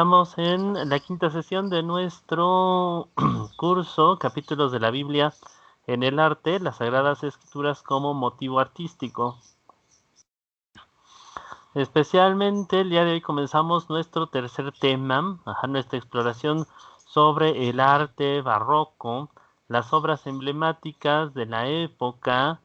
Estamos en la quinta sesión de nuestro curso, Capítulos de la Biblia en el arte, las Sagradas Escrituras como motivo artístico. Especialmente el día de hoy comenzamos nuestro tercer tema, nuestra exploración sobre el arte barroco, las obras emblemáticas de la época,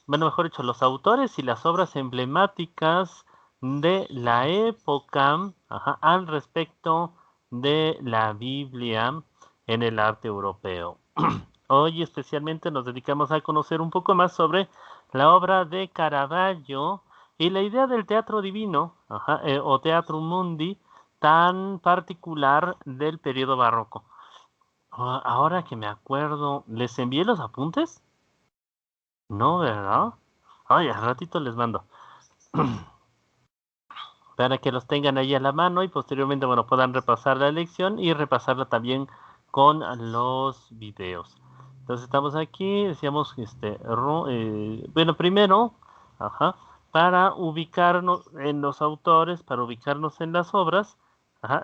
bueno, mejor dicho, los autores y las obras emblemáticas de la época al respecto de la Biblia en el arte europeo. Hoy especialmente nos dedicamos a conocer un poco más sobre la obra de Caravaggio y la idea del teatro divino o teatrum mundi tan particular del periodo barroco. Ahora que me acuerdo, ¿les envié los apuntes? No, ¿verdad? Ay, al ratito les mando. Para que los tengan ahí a la mano y posteriormente, bueno, puedan repasar la lección y repasarla también con los videos. Entonces estamos aquí, decíamos, bueno, primero, para ubicarnos en los autores, para ubicarnos en las obras,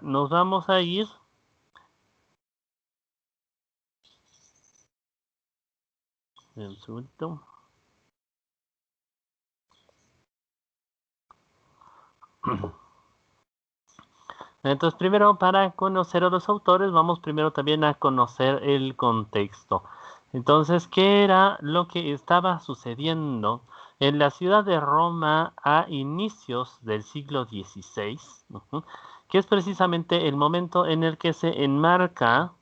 nos vamos a ir. Un segundito. Entonces, primero, para conocer a los autores, vamos primero también a conocer el contexto. Entonces, ¿qué era lo que estaba sucediendo en la ciudad de Roma a inicios del siglo XVI? Que es precisamente el momento en el que se enmarca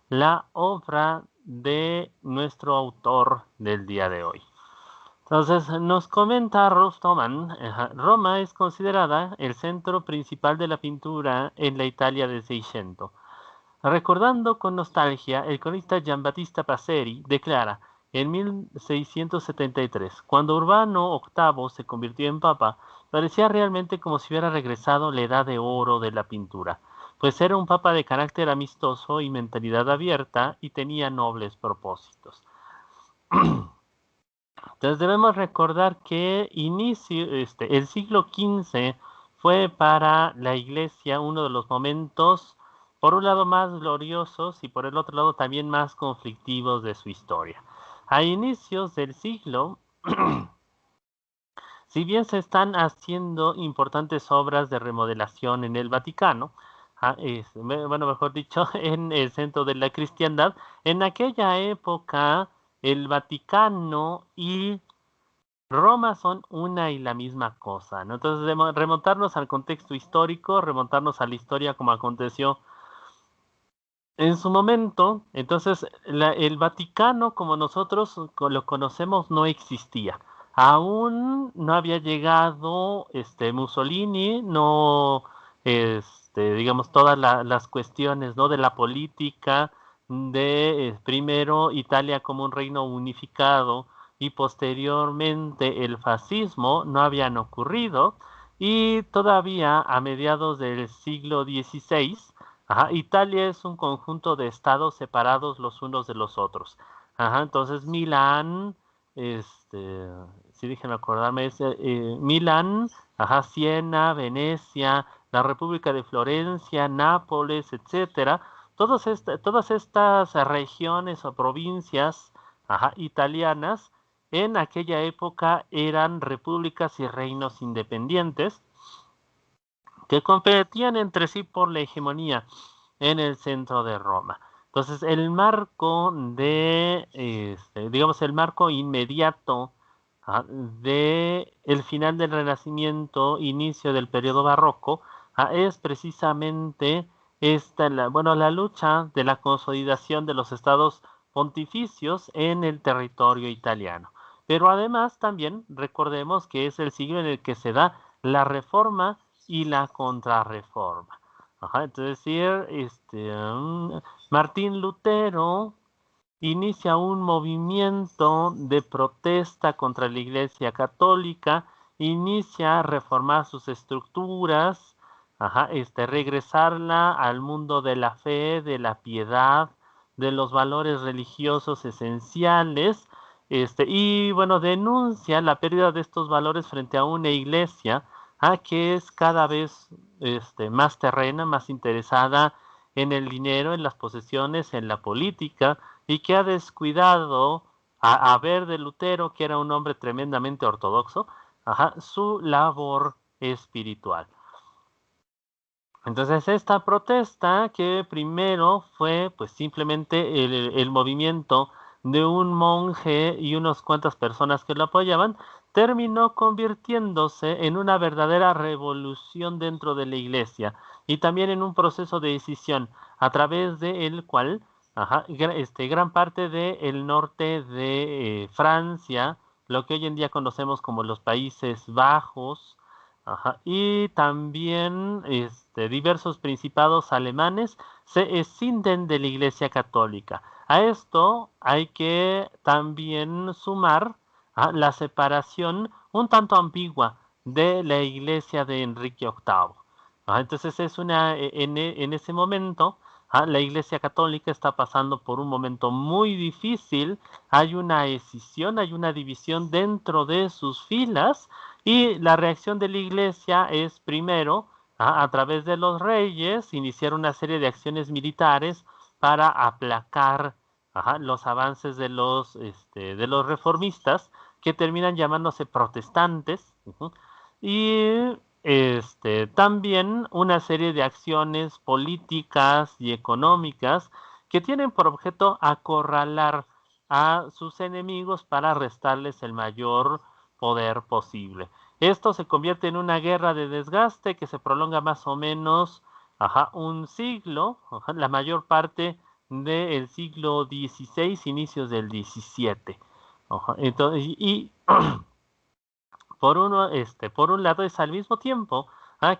la obra de nuestro autor del día de hoy. Entonces, nos comenta Rostoman, Roma es considerada el centro principal de la pintura en la Italia del Seicento. Recordando con nostalgia, el cronista Giambattista Passeri declara, en 1673, cuando Urbano VIII se convirtió en papa, parecía realmente como si hubiera regresado la edad de oro de la pintura, pues era un papa de carácter amistoso y mentalidad abierta y tenía nobles propósitos. Entonces debemos recordar que el siglo XV fue para la Iglesia uno de los momentos, por un lado más gloriosos y por el otro lado también más conflictivos de su historia. A inicios del siglo, si bien se están haciendo importantes obras de remodelación en el Vaticano, bueno, mejor dicho, en el centro de la cristiandad, en aquella época el Vaticano y Roma son una y la misma cosa, ¿no? Entonces, remontarnos al contexto histórico, remontarnos a la historia como aconteció en su momento. Entonces, el Vaticano, como nosotros lo conocemos, no existía. Aún no había llegado Mussolini, no, digamos, todas las cuestiones, ¿no? De la política, de primero Italia como un reino unificado y posteriormente el fascismo no habían ocurrido, y todavía a mediados del siglo XVI, Italia es un conjunto de estados separados los unos de los otros. Entonces Milán, si déjenme acordarme, es Milán, Siena, Venecia, la República de Florencia, Nápoles, etcétera. Todas estas regiones o provincias italianas en aquella época eran repúblicas y reinos independientes que competían entre sí por la hegemonía en el centro de Roma. Entonces, el marco digamos, el marco inmediato de el final del Renacimiento, inicio del periodo barroco, es precisamente la lucha de la consolidación de los estados pontificios en el territorio italiano. Pero además también recordemos que es el siglo en el que se da la reforma y la contrarreforma. Es decir, Martín Lutero inicia un movimiento de protesta contra la Iglesia Católica, inicia a reformar sus estructuras, regresarla al mundo de la fe, de la piedad, de los valores religiosos esenciales, y bueno, denuncia la pérdida de estos valores frente a una iglesia que es cada vez más terrena, más interesada en el dinero, en las posesiones, en la política, y que ha descuidado a ver de Lutero, que era un hombre tremendamente ortodoxo, su labor espiritual. Entonces esta protesta, que primero fue pues simplemente el movimiento de un monje y unas cuantas personas que lo apoyaban, terminó convirtiéndose en una verdadera revolución dentro de la iglesia y también en un proceso de decisión a través del cual gran parte del norte de Francia, lo que hoy en día conocemos como los Países Bajos, y también diversos principados alemanes se escinden de la Iglesia Católica. A esto hay que también sumar la separación un tanto ambigua de la Iglesia de Enrique VIII. Entonces es en ese momento la Iglesia Católica está pasando por un momento muy difícil. Hay una escisión, hay una división dentro de sus filas, y la reacción de la Iglesia es primero, a través de los reyes, iniciar una serie de acciones militares para aplacar los avances de los reformistas, que terminan llamándose protestantes, y también una serie de acciones políticas y económicas que tienen por objeto acorralar a sus enemigos para restarles el mayor poder posible. Esto se convierte en una guerra de desgaste que se prolonga más o menos un siglo, la mayor parte del siglo XVI, inicios del XVII. Entonces, y por un lado es al mismo tiempo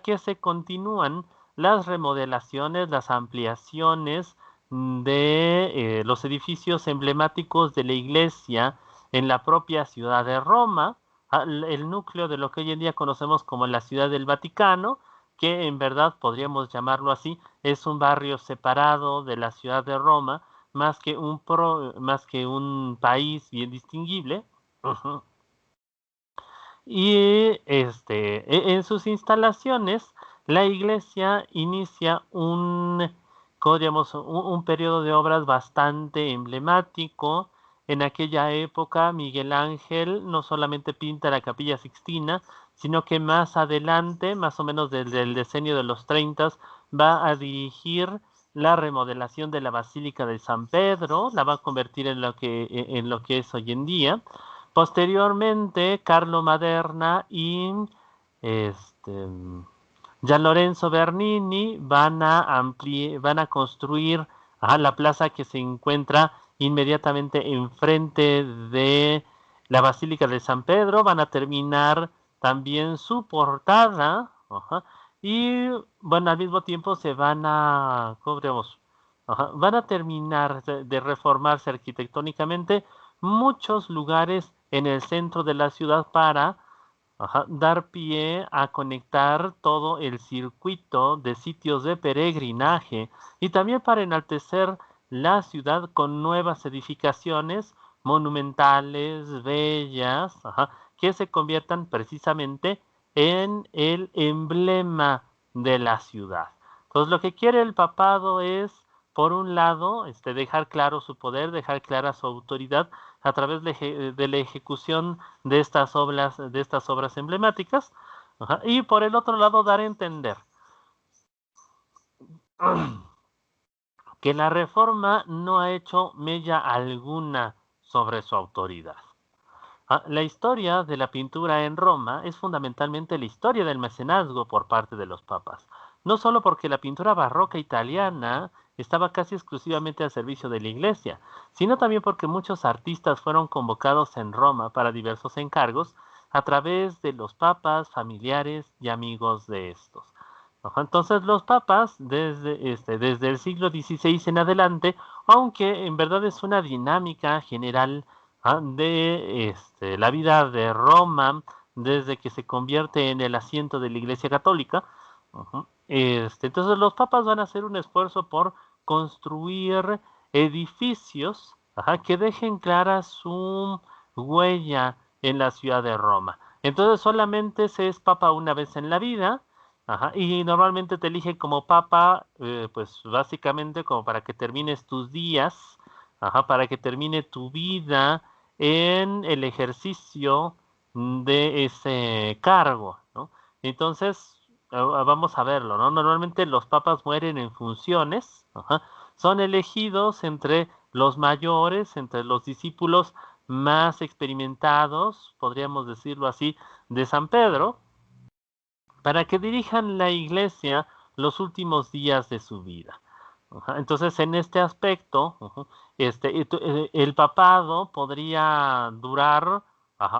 que se continúan las remodelaciones, las ampliaciones de los edificios emblemáticos de la iglesia en la propia ciudad de Roma, el núcleo de lo que hoy en día conocemos como la Ciudad del Vaticano, que en verdad podríamos llamarlo así, es un barrio separado de la ciudad de Roma, más que un país bien distinguible. Y en sus instalaciones, la iglesia inicia un periodo de obras bastante emblemático. En aquella época, Miguel Ángel no solamente pinta la Capilla Sixtina, sino que más adelante, más o menos desde el decenio de los 30, va a dirigir la remodelación de la Basílica de San Pedro, la va a convertir en lo que es hoy en día. Posteriormente, Carlo Maderna y este, Gian Lorenzo Bernini van a construir la plaza que se encuentra inmediatamente enfrente de la Basílica de San Pedro. Van a terminar también su portada, y bueno, al mismo tiempo van a terminar de reformarse arquitectónicamente muchos lugares en el centro de la ciudad para dar pie a conectar todo el circuito de sitios de peregrinaje, y también para enaltecer la ciudad con nuevas edificaciones monumentales, bellas, que se conviertan precisamente en el emblema de la ciudad. Entonces lo que quiere el papado es, por un lado, dejar claro su poder, dejar clara su autoridad a través de la ejecución de estas obras emblemáticas, y por el otro lado dar a entender que la reforma no ha hecho mella alguna sobre su autoridad. La historia de la pintura en Roma es fundamentalmente la historia del mecenazgo por parte de los papas, no solo porque la pintura barroca italiana estaba casi exclusivamente al servicio de la iglesia, sino también porque muchos artistas fueron convocados en Roma para diversos encargos a través de los papas, familiares y amigos de estos. Entonces los papas, desde el siglo XVI en adelante, aunque en verdad es una dinámica general de la vida de Roma, desde que se convierte en el asiento de la Iglesia Católica, entonces los papas van a hacer un esfuerzo por construir edificios que dejen clara su huella en la ciudad de Roma. Entonces solamente se es papa una vez en la vida, Ajá, y normalmente te eligen como papa, pues básicamente como para que termines tus días, ajá, para que termine tu vida en el ejercicio de ese cargo, ¿no? Entonces, vamos a verlo, ¿no? Normalmente los papas mueren en funciones, ajá, son elegidos entre los mayores, entre los discípulos más experimentados, podríamos decirlo así, de San Pedro, para que dirijan la iglesia los últimos días de su vida. Ajá. Entonces, en este aspecto, el papado podría durar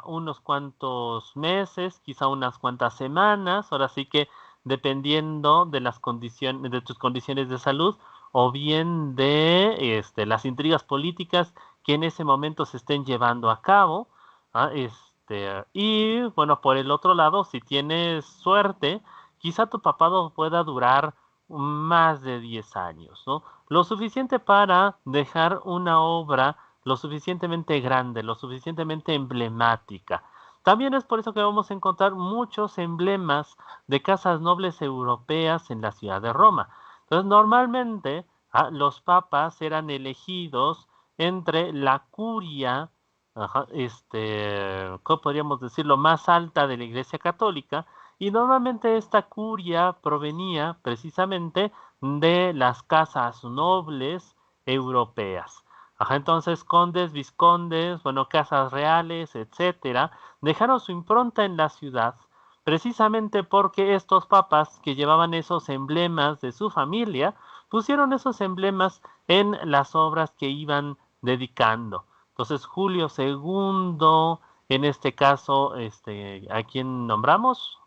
unos cuantos meses, quizá unas cuantas semanas, ahora sí que dependiendo de las condiciones, de tus condiciones de salud, o bien de las intrigas políticas que en ese momento se estén llevando a cabo. Y bueno, por el otro lado, si tienes suerte, quizá tu papado pueda durar más de 10 años, ¿no? Lo suficiente para dejar una obra lo suficientemente grande, lo suficientemente emblemática. También es por eso que vamos a encontrar muchos emblemas de casas nobles europeas en la ciudad de Roma. Entonces, normalmente los papas eran elegidos entre la curia, ¿cómo podríamos decirlo?, más alta de la Iglesia Católica, y normalmente esta curia provenía precisamente de las casas nobles europeas. Entonces, condes, vizcondes, bueno, casas reales, etcétera, dejaron su impronta en la ciudad precisamente porque estos papas que llevaban esos emblemas de su familia pusieron esos emblemas en las obras que iban dedicando. Entonces, Julio II, en este caso, ¿a quién nombramos?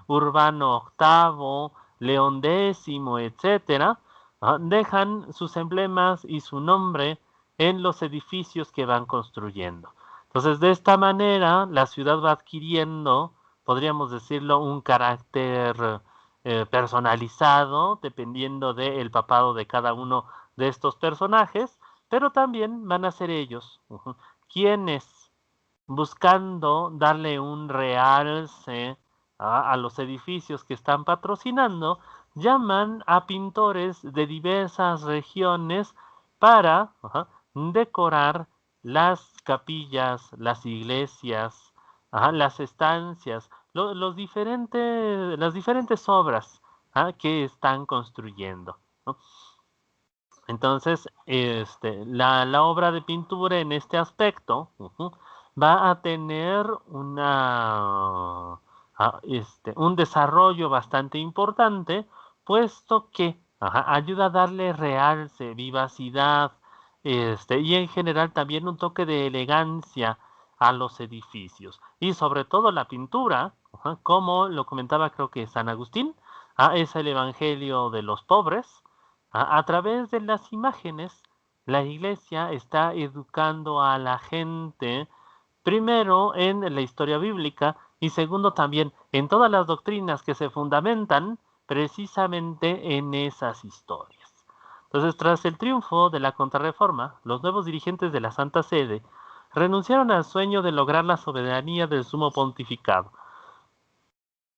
Urbano VIII, León X, etcétera, dejan sus emblemas y su nombre en los edificios que van construyendo. Entonces, de esta manera, la ciudad va adquiriendo, podríamos decirlo, un carácter personalizado, dependiendo del papado de cada uno de estos personajes, pero también van a ser ellos quienes, buscando darle un realce a los edificios que están patrocinando, llaman a pintores de diversas regiones para decorar las capillas, las iglesias, las estancias, las diferentes obras que están construyendo, ¿no? Entonces, la obra de pintura en este aspecto va a tener un desarrollo bastante importante, puesto que ayuda a darle realce, vivacidad, y en general también un toque de elegancia a los edificios. Y sobre todo la pintura, como lo comentaba creo que San Agustín, es el Evangelio de los pobres. A través de las imágenes, la iglesia está educando a la gente, primero en la historia bíblica y segundo también en todas las doctrinas que se fundamentan precisamente en esas historias. Entonces, tras el triunfo de la Contrarreforma, los nuevos dirigentes de la Santa Sede renunciaron al sueño de lograr la soberanía del sumo pontificado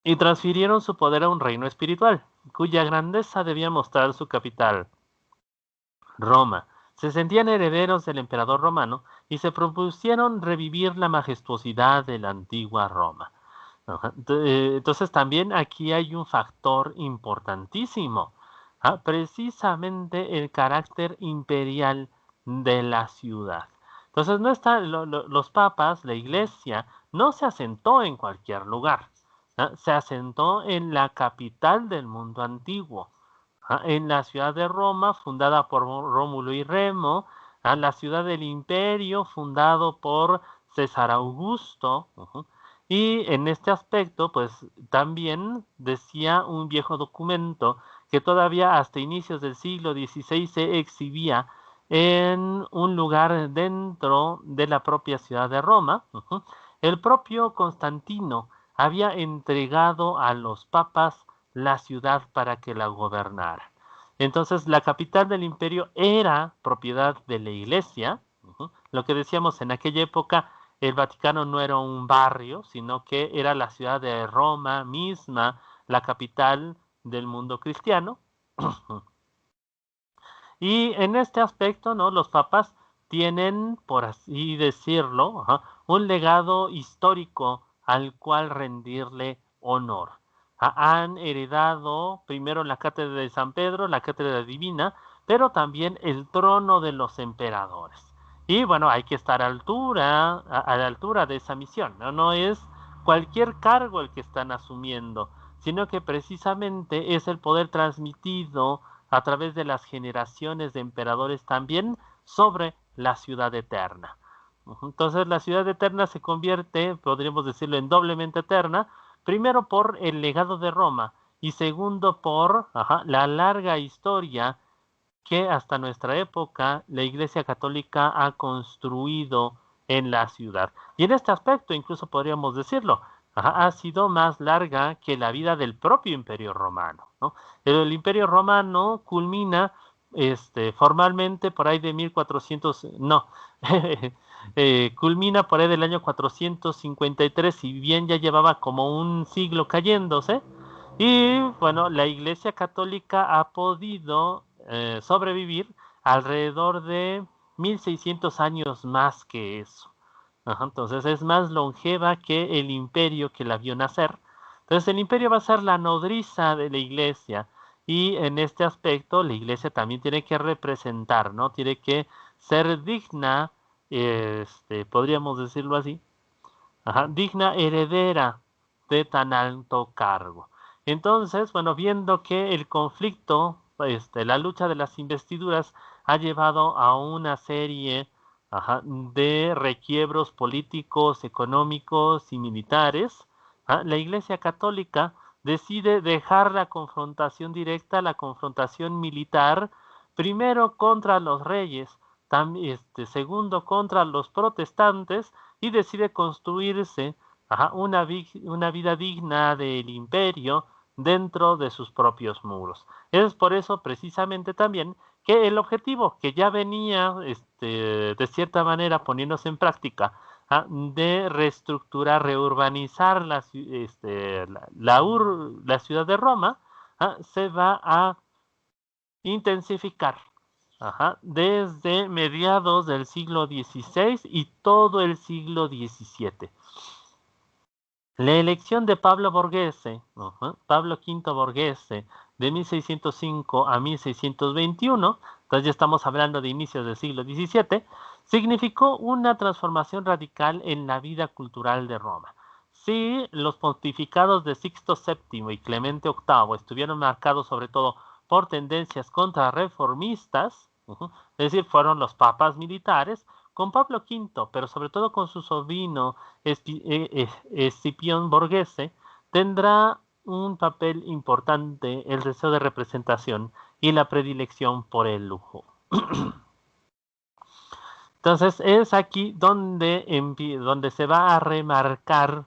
y transfirieron su poder a un reino espiritual, cuya grandeza debía mostrar su capital, Roma. Se sentían herederos del emperador romano y se propusieron revivir la majestuosidad de la antigua Roma. Entonces también aquí hay un factor importantísimo, precisamente el carácter imperial de la ciudad. Entonces no están los papas, la iglesia, no se asentó en cualquier lugar, se asentó en la capital del mundo antiguo, en la ciudad de Roma, fundada por Rómulo y Remo, la ciudad del imperio, fundado por César Augusto. Y en este aspecto, pues también decía un viejo documento que todavía hasta inicios del siglo XVI se exhibía en un lugar dentro de la propia ciudad de Roma. El propio Constantino había entregado a los papas la ciudad para que la gobernaran. Entonces, la capital del imperio era propiedad de la iglesia. Lo que decíamos en aquella época, el Vaticano no era un barrio, sino que era la ciudad de Roma misma, la capital del mundo cristiano. Y en este aspecto, ¿no? Los papas tienen, por así decirlo, un legado histórico al cual rendirle honor. Han heredado primero la cátedra de San Pedro, la cátedra divina, pero también el trono de los emperadores. Y bueno, hay que estar a la altura de esa misión, ¿no? No es cualquier cargo el que están asumiendo, sino que precisamente es el poder transmitido a través de las generaciones de emperadores también sobre la ciudad eterna. Entonces la ciudad eterna se convierte, podríamos decirlo, en doblemente eterna, primero por el legado de Roma y segundo por la larga historia que hasta nuestra época la Iglesia Católica ha construido en la ciudad. Y en este aspecto, incluso podríamos decirlo, ha sido más larga que la vida del propio Imperio Romano, ¿no? El Imperio Romano culmina formalmente por ahí de 1400, no, culmina por ahí del año 453, si bien ya llevaba como un siglo cayéndose. Y bueno, la Iglesia Católica ha podido sobrevivir alrededor de 1600 años más que eso. Entonces es más longeva que el imperio que la vio nacer. Entonces el imperio va a ser la nodriza de la Iglesia y en este aspecto la Iglesia también tiene que representar, ¿no? Tiene que ser digna, podríamos decirlo así, digna heredera de tan alto cargo. Entonces, bueno, viendo que el conflicto, la lucha de las investiduras ha llevado a una serie de requiebros políticos, económicos y militares, la Iglesia Católica decide dejar la confrontación directa, la confrontación militar, primero contra los reyes, segundo contra los protestantes, y decide construirse una vida digna del imperio dentro de sus propios muros. Es por eso precisamente también que el objetivo que ya venía de cierta manera poniéndose en práctica de reestructurar, reurbanizar la ciudad de Roma, se va a intensificar desde mediados del siglo XVI y todo el siglo XVII. La elección de Pablo Borghese, Pablo V Borghese, de 1605 a 1621, entonces ya estamos hablando de inicios del siglo XVII, significó una transformación radical en la vida cultural de Roma. Sí, los pontificados de Sixto VII y Clemente VIII estuvieron marcados sobre todo por tendencias contrarreformistas, es decir, fueron los papas militares, con Pablo V, pero sobre todo con su sobrino Escipión Borghese, tendrá un papel importante el deseo de representación y la predilección por el lujo. Entonces es aquí donde se va a remarcar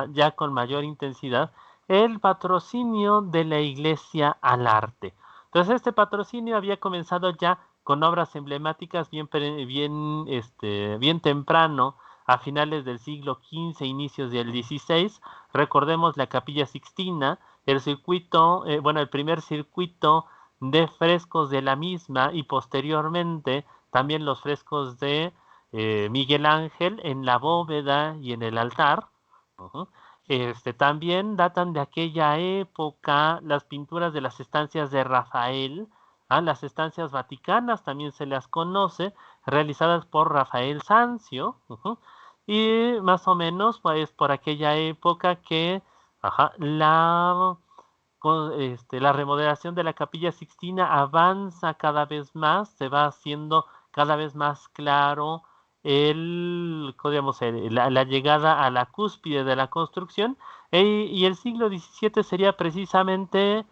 ya con mayor intensidad el patrocinio de la Iglesia al arte. Entonces este patrocinio había comenzado ya con obras emblemáticas bien temprano, a finales del siglo XV, inicios del XVI. Recordemos la Capilla Sixtina, el primer circuito de frescos de la misma y posteriormente también los frescos de Miguel Ángel en la bóveda y en el altar. También datan de aquella época las pinturas de las estancias de Rafael, las estancias vaticanas también se las conoce, realizadas por Rafael Sanzio, y más o menos pues por aquella época que la remodelación de la Capilla Sixtina avanza cada vez más, se va haciendo cada vez más claro la llegada a la cúspide de la construcción, y el siglo XVII sería precisamente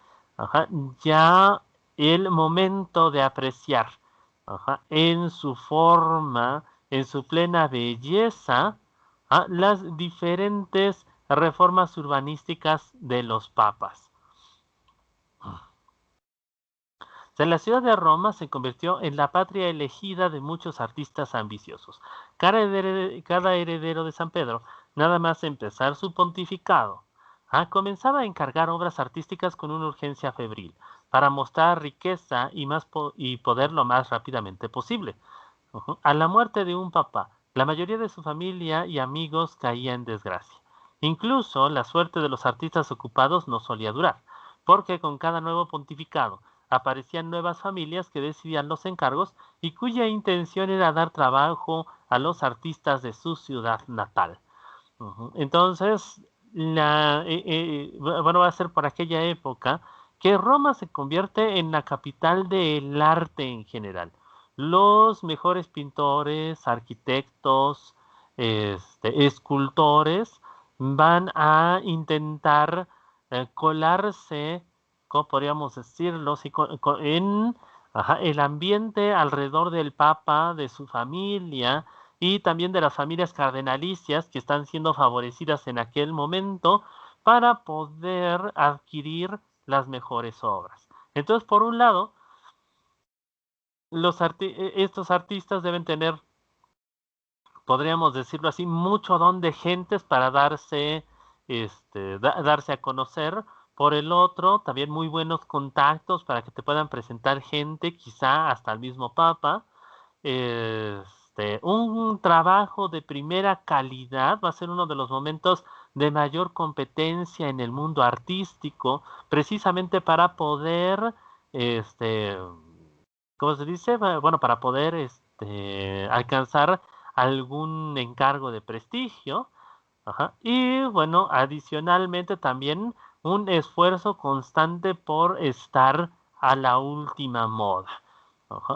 ya el momento de apreciar en su forma, en su plena belleza, las diferentes reformas urbanísticas de los papas. La ciudad de Roma se convirtió en la patria elegida de muchos artistas ambiciosos. Cada heredero de San Pedro, nada más empezar su pontificado, comenzaba a encargar obras artísticas con una urgencia febril, para mostrar riqueza y poder lo más rápidamente posible. A la muerte de un papá, la mayoría de su familia y amigos caía en desgracia. Incluso la suerte de los artistas ocupados no solía durar, porque con cada nuevo pontificado aparecían nuevas familias que decidían los encargos y cuya intención era dar trabajo a los artistas de su ciudad natal. Entonces, bueno, va a ser por aquella época que Roma se convierte en la capital del arte en general. Los mejores pintores, arquitectos, escultores van a intentar colarse, ¿cómo podríamos decirlo? Sí, en el ambiente alrededor del Papa, de su familia, y también de las familias cardenalicias que están siendo favorecidas en aquel momento para poder adquirir las mejores obras. Entonces, por un lado, estos artistas deben tener, podríamos decirlo así, mucho don de gentes para darse a conocer. Por el otro, también muy buenos contactos para que te puedan presentar gente, quizá hasta el mismo Papa. Un trabajo de primera calidad va a ser uno de los momentos de mayor competencia en el mundo artístico, precisamente para poder, este, ¿cómo se dice? Bueno, para poder alcanzar algún encargo de prestigio. Y bueno, adicionalmente también un esfuerzo constante por estar a la última moda.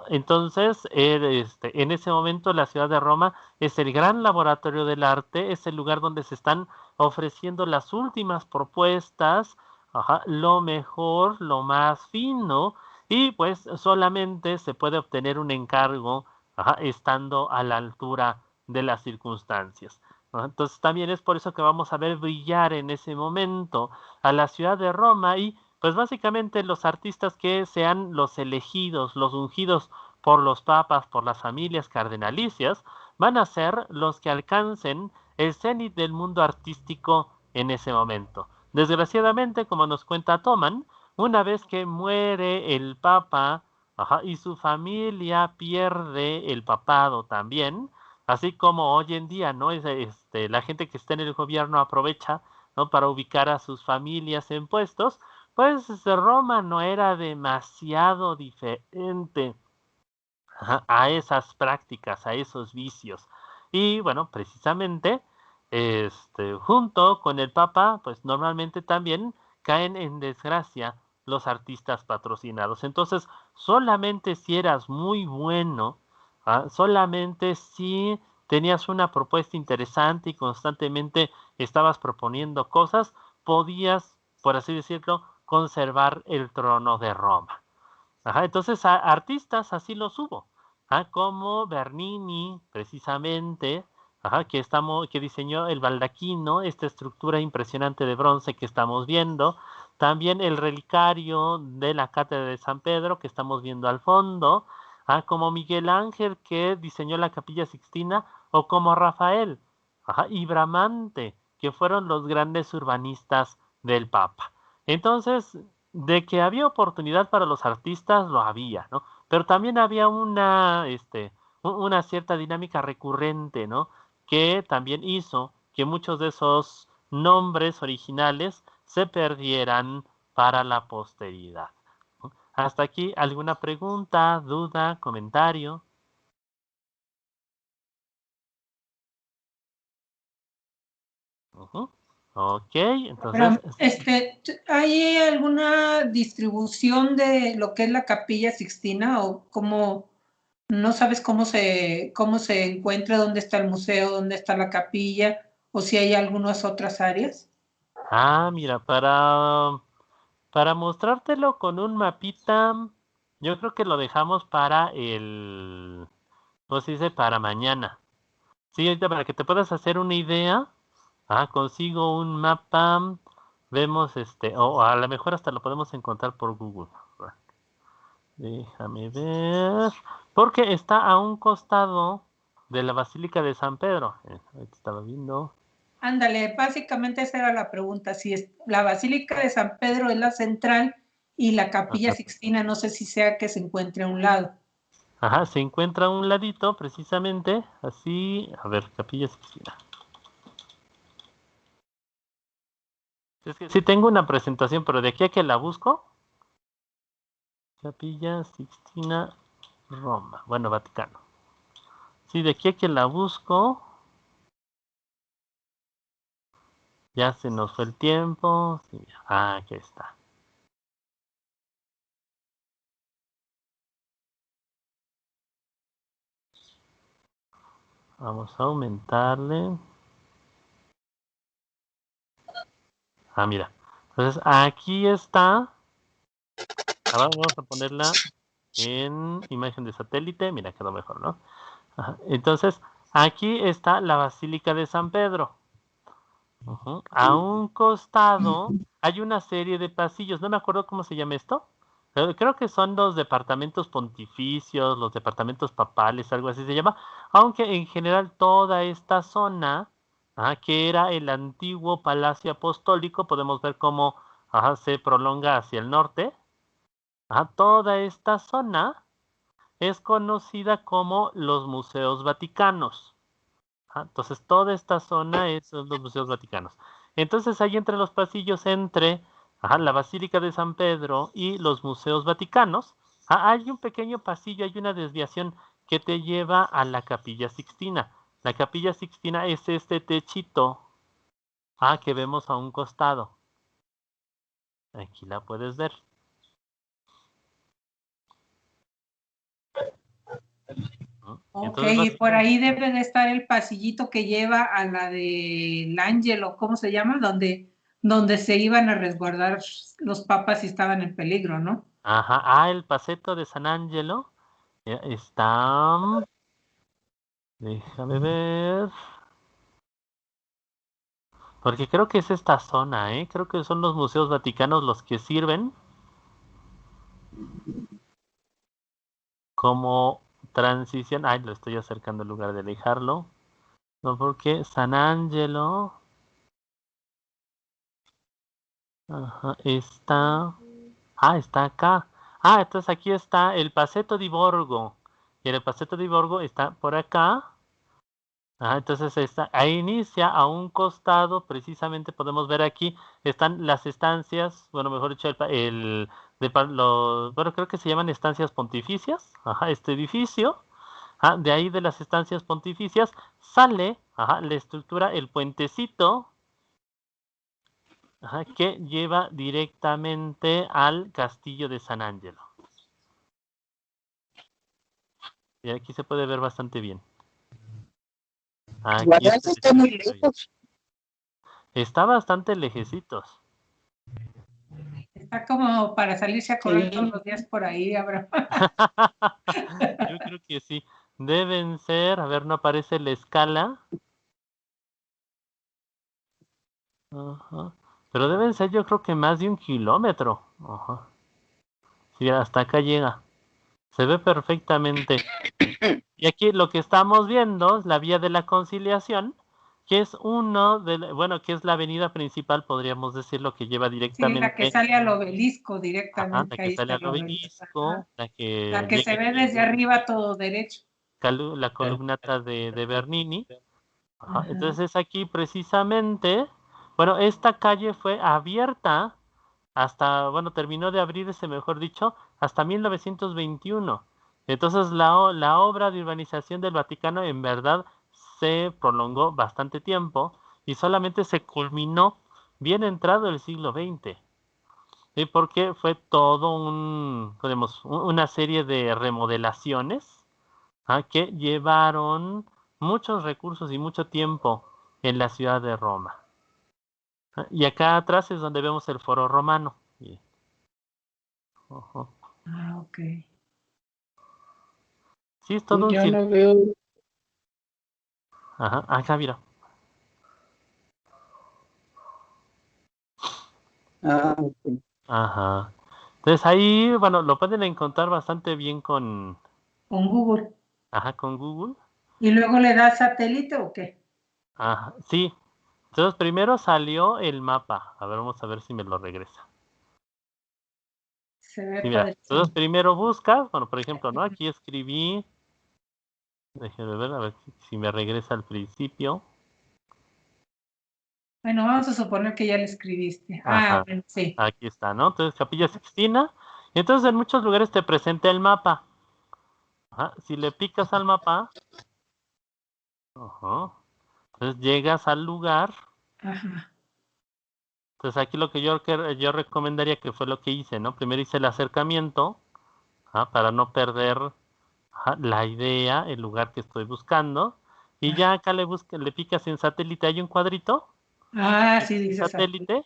Entonces, en ese momento la ciudad de Roma es el gran laboratorio del arte, es el lugar donde se están ofreciendo las últimas propuestas, lo mejor, lo más fino, y pues solamente se puede obtener un encargo estando a la altura de las circunstancias. Entonces también es por eso que vamos a ver brillar en ese momento a la ciudad de Roma y pues básicamente los artistas que sean los elegidos, los ungidos por los papas, por las familias cardenalicias, van a ser los que alcancen el cenit del mundo artístico en ese momento. Desgraciadamente, como nos cuenta Toman, una vez que muere el papa, y su familia pierde el papado también, así como hoy en día, ¿no? La gente que está en el gobierno aprovecha, ¿no? Para ubicar a sus familias en puestos, pues Roma no era demasiado diferente a esas prácticas, a esos vicios. Y bueno, precisamente, junto con el Papa, pues normalmente también caen en desgracia los artistas patrocinados. Entonces, solamente si eras muy bueno, solamente si tenías una propuesta interesante y constantemente estabas proponiendo cosas, podías, por así decirlo, conservar el trono de Roma. Entonces, artistas así los hubo, como Bernini, precisamente, que diseñó el baldaquino, esta estructura impresionante de bronce que estamos viendo, también el relicario de la Cátedra de San Pedro que estamos viendo al fondo, como Miguel Ángel que diseñó la Capilla Sixtina, o como Rafael, y Bramante, que fueron los grandes urbanistas del Papa. Entonces, de que había oportunidad para los artistas, lo había, ¿no? Pero también había una cierta dinámica recurrente, ¿no? Que también hizo que muchos de esos nombres originales se perdieran para la posteridad. Hasta aquí, ¿alguna pregunta, duda, comentario? Ujú. Ok, entonces, Ahora, ¿hay alguna distribución de lo que es la Capilla Sixtina o cómo, no sabes cómo se encuentra, dónde está el museo, dónde está la capilla o si hay algunas otras áreas? mira, para mostrártelo con un mapita, yo creo que lo dejamos para ¿cómo se dice? Para mañana. Sí, ahorita para que te puedas hacer una idea, consigo un mapa, vemos o a lo mejor hasta lo podemos encontrar por Google. Déjame ver, porque está a un costado de la Basílica de San Pedro. Ahorita estaba viendo. Ándale, básicamente esa era la pregunta, si es la Basílica de San Pedro es la central y la Capilla Ajá. Sixtina no sé si sea que se encuentre a un lado. Ajá, se encuentra a un ladito, precisamente, así, a ver, Capilla Sixtina. Es que sí tengo una presentación, pero de aquí a que la busco, Capilla Sixtina, Roma, bueno, Vaticano. Sí, de aquí a que la busco, ya se nos fue el tiempo. Sí, aquí está. Vamos a aumentarle. Mira. Entonces, aquí está. Ahora vamos a ponerla en imagen de satélite. Mira, quedó mejor, ¿no? Ajá. Entonces, aquí está la Basílica de San Pedro. A un costado hay una serie de pasillos. No me acuerdo cómo se llama esto. Creo que son los departamentos pontificios, los departamentos papales, algo así se llama. Aunque en general toda esta zona, que era el antiguo Palacio Apostólico, podemos ver cómo se prolonga hacia el norte. Toda esta zona es conocida como los Museos Vaticanos. Entonces, toda esta zona son los Museos Vaticanos. Entonces, ahí entre los pasillos, entre la Basílica de San Pedro y los Museos Vaticanos, hay un pequeño pasillo, hay una desviación que te lleva a la Capilla Sixtina. La Capilla Sixtina es este techito que vemos a un costado. Aquí la puedes ver. Ok, Entonces, y por ahí debe de estar el pasillito que lleva a la del Ángelo, ¿cómo se llama? Donde se iban a resguardar los papas si estaban en peligro, ¿no? El Paseto de San Angelo está. Déjame ver. Porque creo que es esta zona, ¿eh? Creo que son los museos vaticanos los que sirven como transición. Lo estoy acercando en lugar de alejarlo. No, porque San Angelo. Está. Está acá. Entonces aquí está el Paseto di Borgo. Y el Paseto di Borgo está por acá. Entonces ahí inicia a un costado, precisamente podemos ver aquí, están las estancias, bueno, mejor dicho, bueno, creo que se llaman estancias pontificias, este edificio, de ahí de las estancias pontificias sale, la estructura, el puentecito, que lleva directamente al castillo de San Angelo. Y aquí se puede ver bastante bien. Aquí está muy lejos. Está bastante lejecitos. Está como para salirse a correr todos los días por ahí, Abraham. Yo creo que sí. Deben ser, a ver, no aparece la escala. Pero deben ser, yo creo que más de 1 kilómetro. Sí, hasta acá llega. Se ve perfectamente. Y aquí lo que estamos viendo es la vía de la Conciliación, que es que es la avenida principal, podríamos decir, lo que lleva Sí, directamente. la que sale al obelisco La directamente. que Ahí sale está al el obelisco. obelisco, la La que que se ve desde arriba todo derecho. la columnata de Bernini. Ajá. Entonces aquí precisamente, bueno, esta calle fue abierta hasta, bueno, terminó de abrirse, mejor dicho, hasta 1921. Entonces la obra de urbanización del Vaticano en verdad se prolongó bastante tiempo y solamente se culminó bien entrado el siglo XX. Porque fue todo una serie de remodelaciones que llevaron muchos recursos y mucho tiempo en la ciudad de Roma. Y acá atrás es donde vemos el foro romano. Ok. Sí, es todo un Yo no veo. acá mira. Ok. Entonces ahí, bueno, lo pueden encontrar bastante bien con Google. con Google. ¿Y luego le das satélite o qué? Sí. Entonces primero salió el mapa. A ver, vamos a ver si me lo regresa. Se ve Sí, mira, padre. entonces primero buscas, bueno, por ejemplo, ¿no? Aquí escribí, déjeme ver, a ver si me regresa al principio. Bueno, vamos a suponer que ya le escribiste. Ajá. Bueno, sí. Aquí está, ¿no? Entonces, Capilla Sixtina. Y entonces en muchos lugares te presenta el mapa. Ajá. Si le picas al mapa, ajá, entonces llegas al lugar. Ajá. Entonces aquí lo que yo recomendaría, que fue lo que hice, ¿no? Primero hice el acercamiento, ajá, para no perder, ajá, la idea, el lugar que estoy buscando. Y ya acá le picas en satélite, hay un cuadrito, Sí, dices satélite,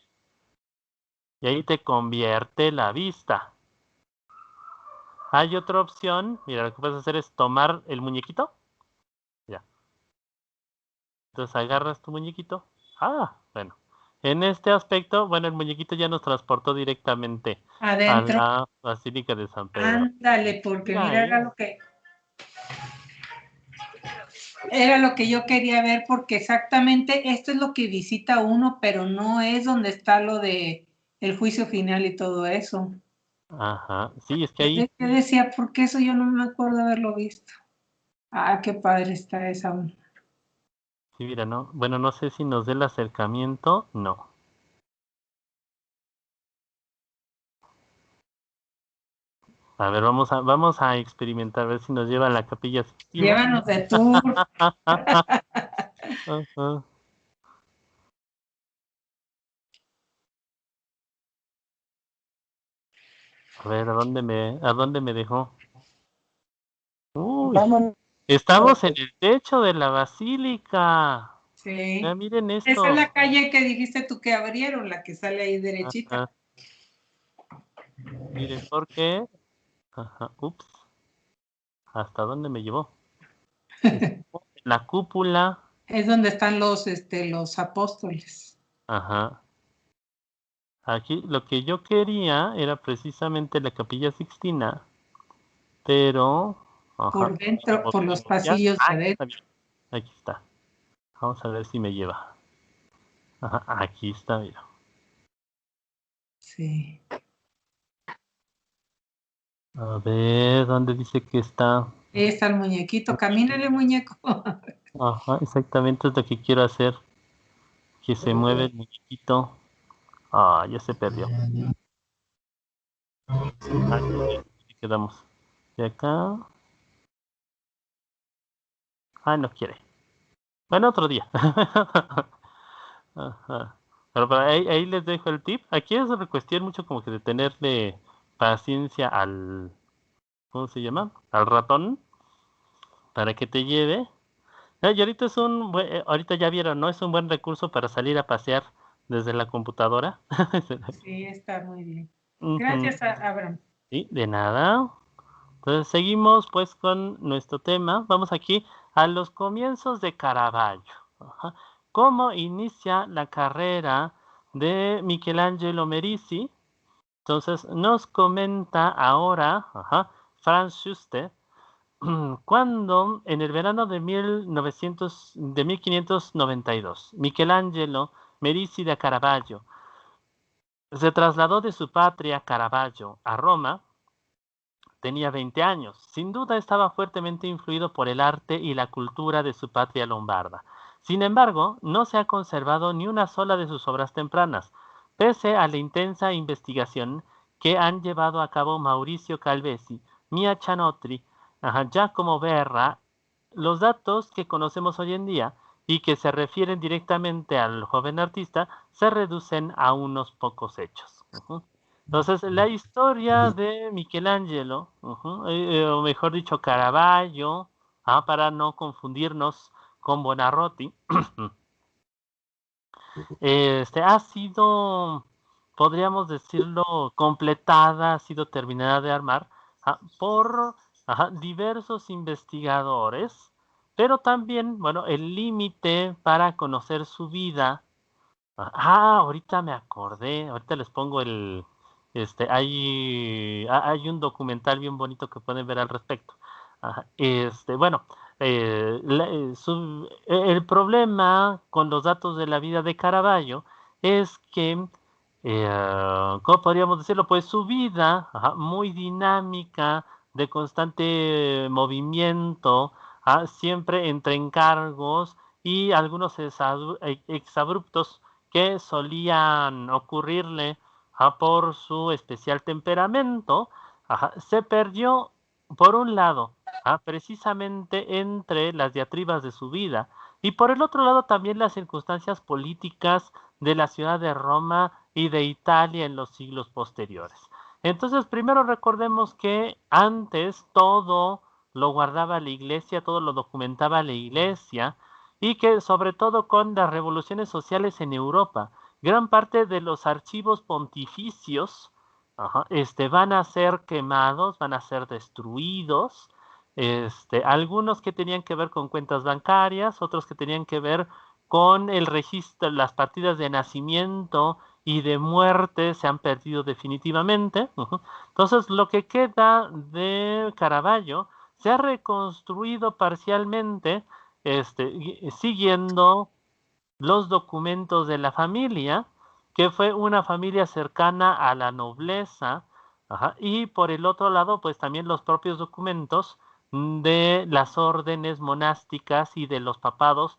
y ahí te convierte la vista. Hay otra opción, mira, lo que puedes hacer es tomar el muñequito. Ya. Entonces agarras tu muñequito. Bueno. En este aspecto, bueno, el muñequito ya nos transportó directamente a adentro. la Basílica de San Pedro. Ándale, porque Mira mira, ahí. era lo que yo quería ver, porque exactamente esto es lo que visita uno, pero no es donde está lo de el juicio final y todo eso. Ajá. Sí, es que ahí, Yo decía, ¿por qué eso yo no me acuerdo haberlo visto? Qué padre está esa. sí, mira, ¿no? Bueno, no sé si nos dé el acercamiento. No. A ver, vamos a experimentar, a ver si nos lleva a la Capilla Sixtina. Llévanos de tour. Ajá. A ver, ¿a dónde me dejó? Uy, Vámonos. estamos en el techo de la basílica. Ya Sí. miren Esa es esto. la calle que dijiste tú que abrieron, la que sale ahí derechita. Ajá. Miren, ¿por qué? Ajá. Ups. ¿Hasta dónde me llevó? La cúpula. Es donde están los apóstoles. Ajá. Aquí lo que yo quería era precisamente la Capilla Sixtina, pero, ajá, Por dentro, por los pasillos de aquí está adentro. bien. Aquí está. Vamos a ver si me lleva. Ajá, aquí está, mira. Sí. A ver, ¿dónde dice que está? Ahí está el muñequito. Camínale, muñeco. Ajá, exactamente es lo que quiero hacer. Que se mueve el muñequito. Ya se perdió. Aquí quedamos. De acá. No quiere. Bueno, otro día. Ajá. Pero ahí les dejo el tip. Aquí es una cuestión mucho como que de tenerle paciencia al, ¿cómo se llama? Al ratón para que te lleve. Y ahorita ahorita ya vieron, ¿no? Es un buen recurso para salir a pasear desde la computadora. Sí, está muy bien. Ujú. Gracias, Abraham. Sí, de nada. Entonces seguimos pues con nuestro tema. Vamos aquí a los comienzos de Caravaggio. Ajá. ¿Cómo inicia la carrera de Michelangelo Merisi? Entonces nos comenta ahora, Franz Schuster, cuando en el verano de 1592, Michelangelo Merisi da Caravaggio se trasladó de su patria Caravaggio a Roma. Tenía 20 años. Sin duda estaba fuertemente influido por el arte y la cultura de su patria lombarda. Sin embargo, no se ha conservado ni una sola de sus obras tempranas, pese a la intensa investigación que han llevado a cabo Mauricio Calvesi, Mia Chanotri, Giacomo Berra. Los datos que conocemos hoy en día y que se refieren directamente al joven artista se reducen a unos pocos hechos. Entonces, la historia de Michelangelo, o mejor dicho, Caravaggio, para no confundirnos con Buonarroti, ha sido, podríamos decirlo, completada, ha sido terminada de armar por diversos investigadores, pero también, bueno, el límite para conocer su vida. Ahorita me acordé, ahorita les pongo hay un documental bien bonito que pueden ver al respecto. Bueno, el problema con los datos de la vida de Caravaggio es que, ¿cómo podríamos decirlo? Pues su vida, muy dinámica, de constante movimiento, siempre entre encargos y algunos exabruptos que solían ocurrirle por su especial temperamento, se perdió, por un lado, precisamente entre las diatribas de su vida, y por el otro lado también las circunstancias políticas de la ciudad de Roma y de Italia en los siglos posteriores. Entonces, primero recordemos que antes todo lo guardaba la iglesia, todo lo documentaba la iglesia, y que sobre todo con las revoluciones sociales en Europa, gran parte de los archivos pontificios van a ser quemados, van a ser destruidos, algunos que tenían que ver con cuentas bancarias, otros que tenían que ver con el registro, las partidas de nacimiento y de muerte se han perdido definitivamente. Entonces, lo que queda de Caravaggio se ha reconstruido parcialmente, siguiendo los documentos de la familia, que fue una familia cercana a la nobleza, y por el otro lado, pues también los propios documentos de las órdenes monásticas y de los papados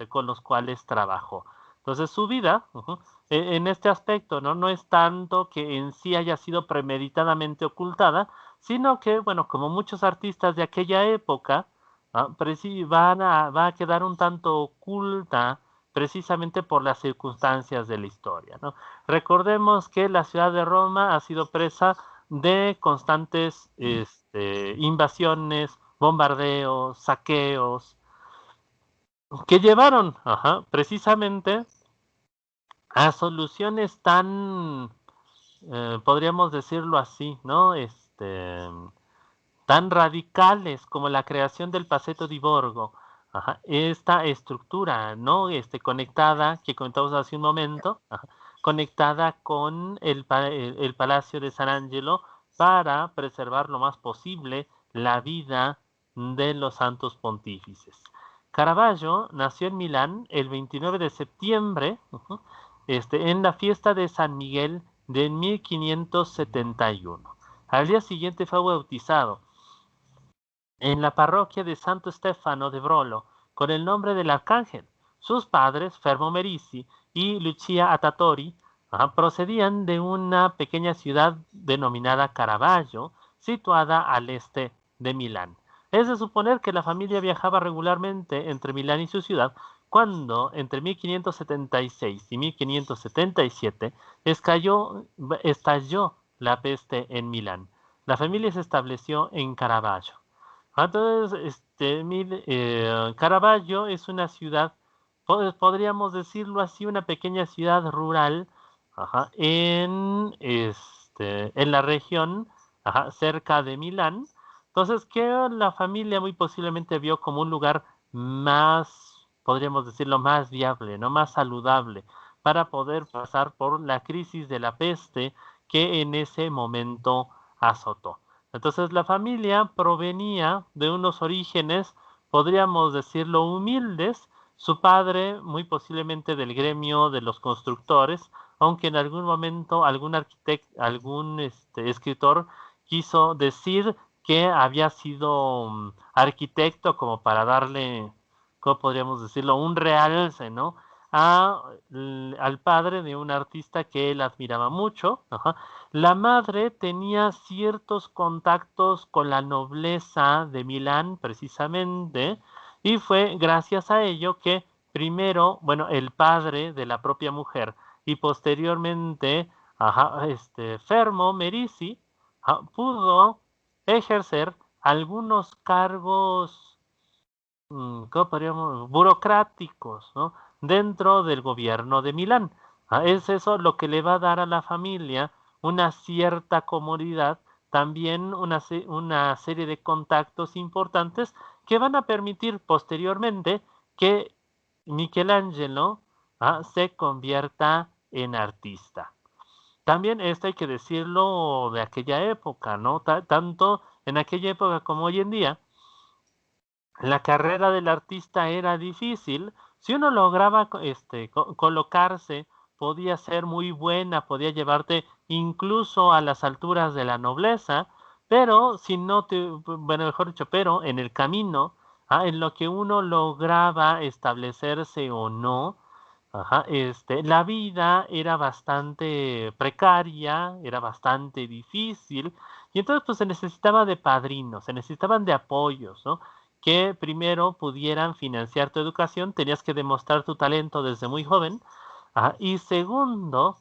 con los cuales trabajó. Entonces su vida, en este aspecto, ¿no? Es tanto que en sí haya sido premeditadamente ocultada, sino que, bueno, como muchos artistas de aquella época, va a quedar un tanto oculta precisamente por las circunstancias de la historia, ¿no? Recordemos que la ciudad de Roma ha sido presa de constantes invasiones, bombardeos, saqueos, que llevaron precisamente a soluciones tan, podríamos decirlo así, ¿no? Tan radicales como la creación del Paceto di Borgo, esta estructura, ¿no? Conectada, que comentamos hace un momento, conectada con el Palacio de San Angelo para preservar lo más posible la vida de los santos pontífices. Caravaggio nació en Milán el 29 de septiembre, en la fiesta de San Miguel de 1571. Al día siguiente fue bautizado en la parroquia de Santo Stefano de Brolo con el nombre del arcángel. Sus padres, Fermo Merisi y Lucia Atatori, procedían de una pequeña ciudad denominada Caravaggio, situada al este de Milán. Es de suponer que la familia viajaba regularmente entre Milán y su ciudad cuando, entre 1576 y 1577, estalló la peste en Milán. La familia se estableció en Caravaggio. Entonces, Caravaggio es una ciudad, podríamos decirlo así, una pequeña ciudad rural, en la región, cerca de Milán. Entonces, que la familia muy posiblemente vio como un lugar más, podríamos decirlo, más viable, ¿no? Más saludable, para poder pasar por la crisis de la peste que en ese momento azotó. Entonces la familia provenía de unos orígenes, podríamos decirlo, humildes. Su padre, muy posiblemente del gremio de los constructores, aunque en algún momento algún escritor quiso decir que había sido arquitecto como para darle, ¿cómo podríamos decirlo?, un realce, ¿no? Al padre de un artista que él admiraba mucho. La madre tenía ciertos contactos con la nobleza de Milán, precisamente, y fue gracias a ello que primero, bueno, el padre de la propia mujer y posteriormente, Fermo Merisi, pudo ejercer algunos cargos, ¿cómo podríamos? Burocráticos, ¿no? Dentro del gobierno de Milán. Es eso lo que le va a dar a la familia una cierta comodidad, también una serie de contactos importantes que van a permitir posteriormente que Michelangelo se convierta en artista. También esto hay que decirlo de aquella época, ¿no? Tanto en aquella época como hoy en día, la carrera del artista era difícil. Si uno lograba colocarse, podía ser muy buena, podía llevarte incluso a las alturas de la nobleza, pero si no bueno, mejor dicho, pero en el camino, en lo que uno lograba establecerse o no, la vida era bastante precaria, era bastante difícil, y entonces pues se necesitaba de padrinos, se necesitaban de apoyos, ¿no? Que primero pudieran financiar tu educación, tenías que demostrar tu talento desde muy joven, y segundo,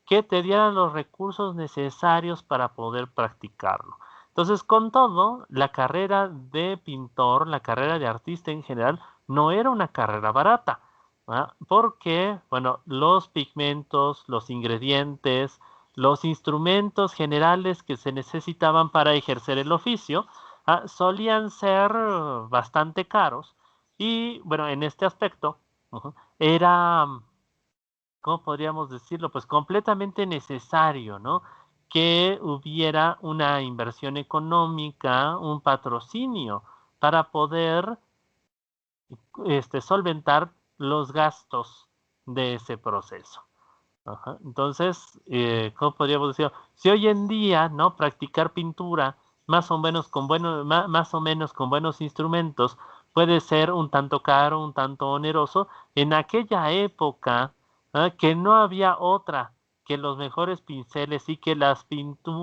que te dieran los recursos necesarios para poder practicarlo. Entonces, con todo, la carrera de pintor, la carrera de artista en general, no era una carrera barata, porque, bueno, los pigmentos, los ingredientes, los instrumentos generales que se necesitaban para ejercer el oficio, solían ser bastante caros y, bueno, en este aspecto, era, ¿cómo podríamos decirlo? Pues completamente necesario, ¿no? Que hubiera una inversión económica, un patrocinio para poder solventar los gastos de ese proceso. Entonces, ¿cómo podríamos decir? Si hoy en día, ¿no? Practicar pintura más o menos con más o menos con buenos instrumentos puede ser un tanto caro, un tanto oneroso. En aquella época, que no había otra que los mejores pinceles y que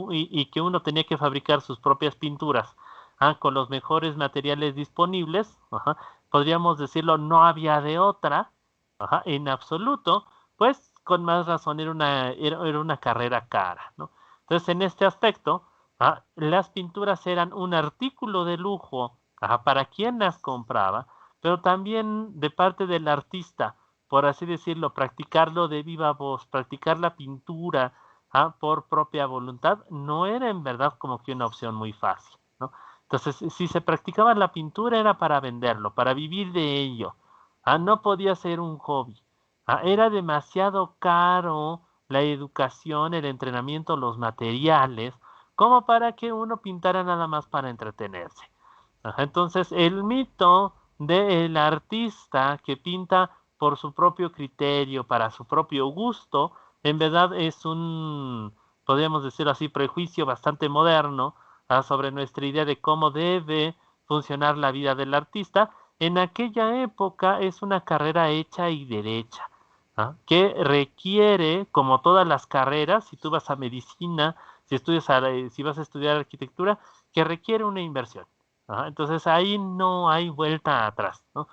y que uno tenía que fabricar sus propias pinturas, con los mejores materiales disponibles, podríamos decirlo, no había de otra, en absoluto, pues con más razón era una carrera cara, ¿no? Entonces, en este aspecto, las pinturas eran un artículo de lujo, para quien las compraba, pero también de parte del artista, por así decirlo, practicarlo de viva voz, practicar la pintura, por propia voluntad, no era en verdad como que una opción muy fácil, ¿no? Entonces, si se practicaba la pintura era para venderlo, para vivir de ello. No podía ser un hobby. Era demasiado caro la educación, el entrenamiento, los materiales, como para que uno pintara nada más para entretenerse. Entonces, el mito del artista que pinta por su propio criterio, para su propio gusto, en verdad es podríamos decir así, prejuicio bastante moderno, sobre nuestra idea de cómo debe funcionar la vida del artista. En aquella época es una carrera hecha y derecha, que requiere, como todas las carreras, si tú vas a medicina, si vas a estudiar arquitectura, que requiere una inversión. Entonces ahí no hay vuelta atrás, ¿no?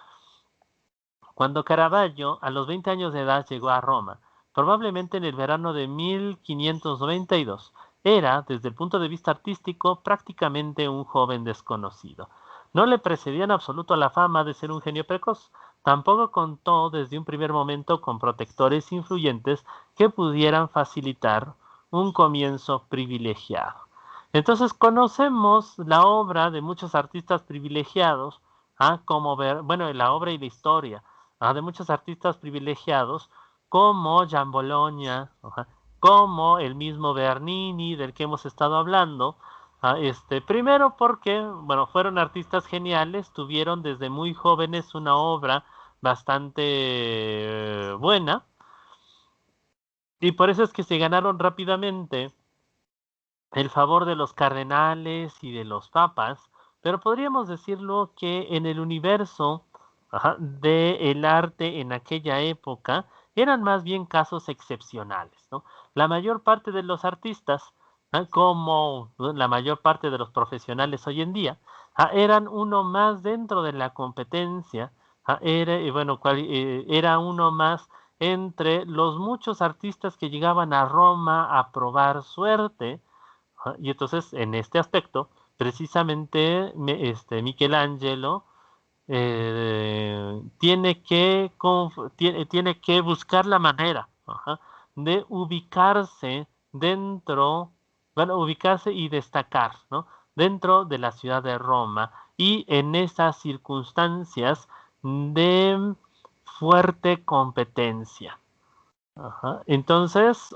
Cuando Caravaggio, a los 20 años de edad, llegó a Roma, probablemente en el verano de 1592, era, desde el punto de vista artístico, prácticamente un joven desconocido. No le precedía en absoluto la fama de ser un genio precoz. Tampoco contó desde un primer momento con protectores influyentes que pudieran facilitar un comienzo privilegiado. Entonces conocemos la obra de muchos artistas privilegiados, como bueno, la obra y la historia, de muchos artistas privilegiados, como Gian Bologna, como el mismo Bernini, del que hemos estado hablando. Primero porque, bueno, fueron artistas geniales, tuvieron desde muy jóvenes una obra bastante buena, y por eso es que se ganaron rápidamente el favor de los cardenales y de los papas, pero podríamos decirlo que en el universo, del arte en aquella época eran más bien casos excepcionales, ¿no? La mayor parte de los artistas, como la mayor parte de los profesionales hoy en día, eran uno más dentro de la competencia, era uno más entre los muchos artistas que llegaban a Roma a probar suerte. Y entonces, en este aspecto, precisamente Michelangelo tiene que buscar la manera, de ubicarse ubicarse y destacar, ¿no? Dentro de la ciudad de Roma y en esas circunstancias de fuerte competencia. Entonces,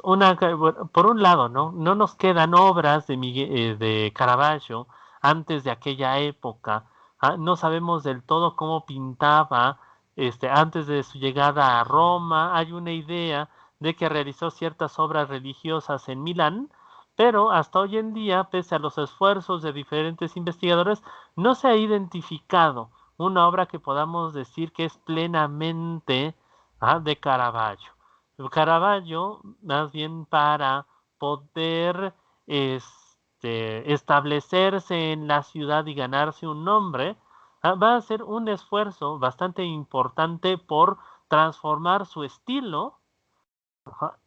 por un lado, no nos quedan obras de Caravaggio antes de aquella época, No sabemos del todo cómo pintaba antes de su llegada a Roma. Hay una idea de que realizó ciertas obras religiosas en Milán, pero hasta hoy en día, pese a los esfuerzos de diferentes investigadores, no se ha identificado una obra que podamos decir que es plenamente de Caravaggio. Caravaggio, más bien para poder establecerse en la ciudad y ganarse un nombre, va a hacer un esfuerzo bastante importante por transformar su estilo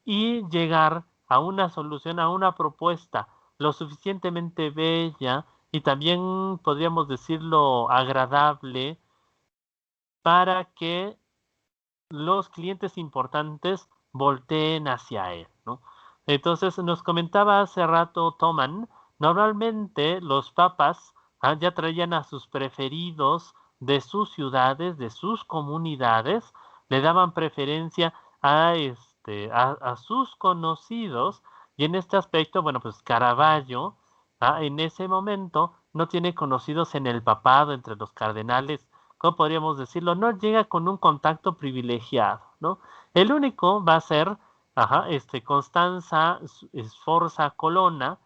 y llegar a una solución, a una propuesta lo suficientemente bella y también podríamos decirlo agradable para que los clientes importantes volteen hacia él, ¿no? Entonces nos comentaba hace rato Toman, normalmente los papas ya traían a sus preferidos de sus ciudades, de sus comunidades, le daban preferencia a sus conocidos, y en este aspecto, bueno, pues Caravaggio en ese momento no tiene conocidos en el papado, entre los cardenales, ¿cómo podríamos decirlo? No llega con un contacto privilegiado, ¿no? El único va a ser, Constanza Sforza Colonna,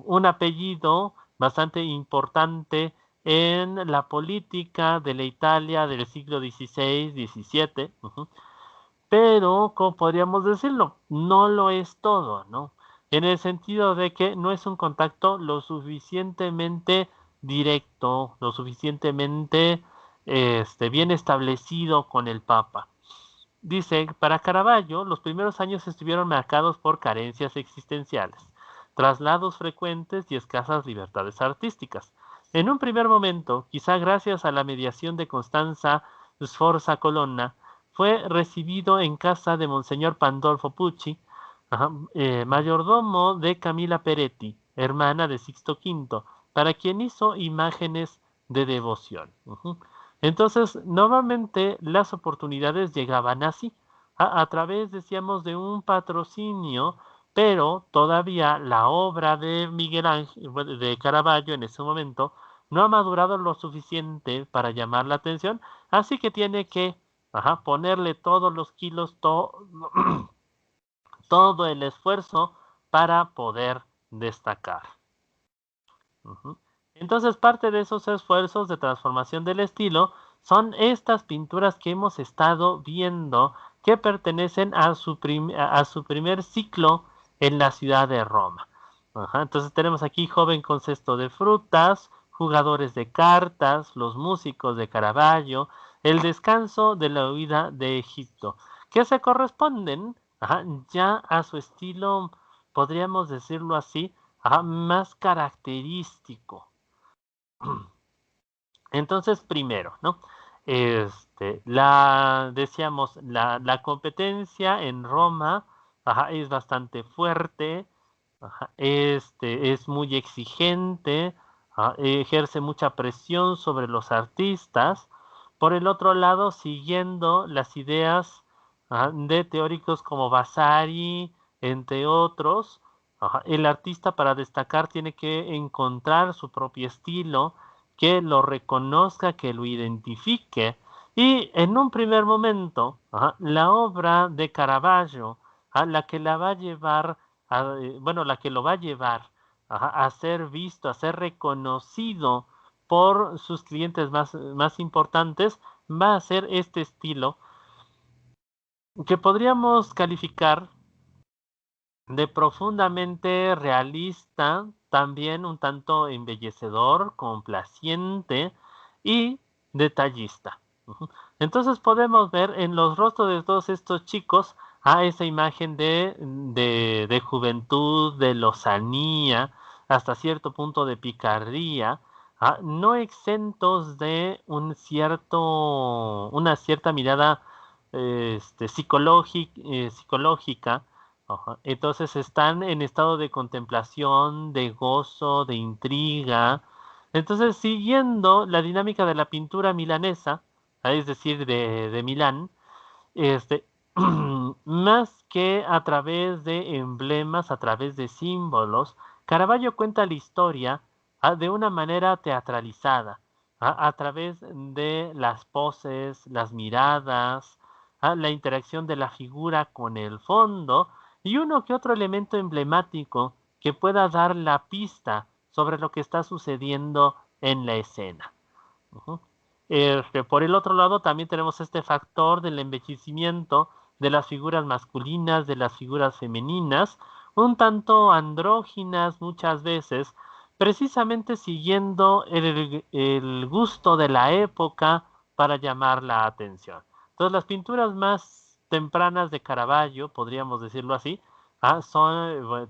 un apellido bastante importante en la política de la Italia del siglo XVI, XVII, pero, ¿cómo podríamos decirlo? No lo es todo, ¿no? En el sentido de que no es un contacto lo suficientemente directo, lo suficientemente bien establecido con el Papa. Dice, para Caravaggio, los primeros años estuvieron marcados por carencias existenciales, traslados frecuentes y escasas libertades artísticas. En un primer momento, quizá gracias a la mediación de Constanza Sforza Colonna, fue recibido en casa de Monseñor Pandolfo Pucci, mayordomo de Camila Peretti, hermana de Sixto V, para quien hizo imágenes de devoción. Entonces, normalmente las oportunidades llegaban así, a través, decíamos, de un patrocinio, pero todavía la obra de Miguel Ángel, de Caravaggio en ese momento, no ha madurado lo suficiente para llamar la atención, así que tiene que ponerle todos los kilos, todo el esfuerzo para poder destacar. Entonces, parte de esos esfuerzos de transformación del estilo son estas pinturas que hemos estado viendo que pertenecen a su primer ciclo en la ciudad de Roma. Entonces tenemos aquí Joven con cesto de frutas, Jugadores de cartas, Los músicos de Caravaggio, El descanso de la huida de Egipto, que se corresponden ya a su estilo, podríamos decirlo así, más característico. Entonces, primero, ¿no? Decíamos, la competencia en Roma es bastante fuerte, es muy exigente, ejerce mucha presión sobre los artistas. Por el otro lado, siguiendo las ideas de teóricos como Vasari, entre otros, el artista para destacar tiene que encontrar su propio estilo, que lo reconozca, que lo identifique. Y en un primer momento, la obra de Caravaggio, la que la va a llevar, la que lo va a llevar a ser visto, a ser reconocido por sus clientes más importantes, va a ser este estilo que podríamos calificar de profundamente realista, también un tanto embellecedor, complaciente y detallista. Entonces podemos ver en los rostros de todos estos chicos esa imagen de juventud, de lozanía, hasta cierto punto de picardía, no exentos de una cierta mirada psicológica. Entonces están en estado de contemplación, de gozo, de intriga. Entonces, siguiendo la dinámica de la pintura milanesa, es decir, de Milán, este, más que a través de emblemas, a través de símbolos, Caravaggio cuenta la historia de una manera teatralizada, a través de las poses, las miradas, la interacción de la figura con el fondo y uno que otro elemento emblemático que pueda dar la pista sobre lo que está sucediendo en la escena. Ujú. Por el otro lado, también tenemos este factor del embellecimiento de las figuras masculinas, de las figuras femeninas, un tanto andróginas muchas veces, precisamente siguiendo el gusto de la época para llamar la atención. Entonces, las pinturas más tempranas de Caravaggio, podríamos decirlo así,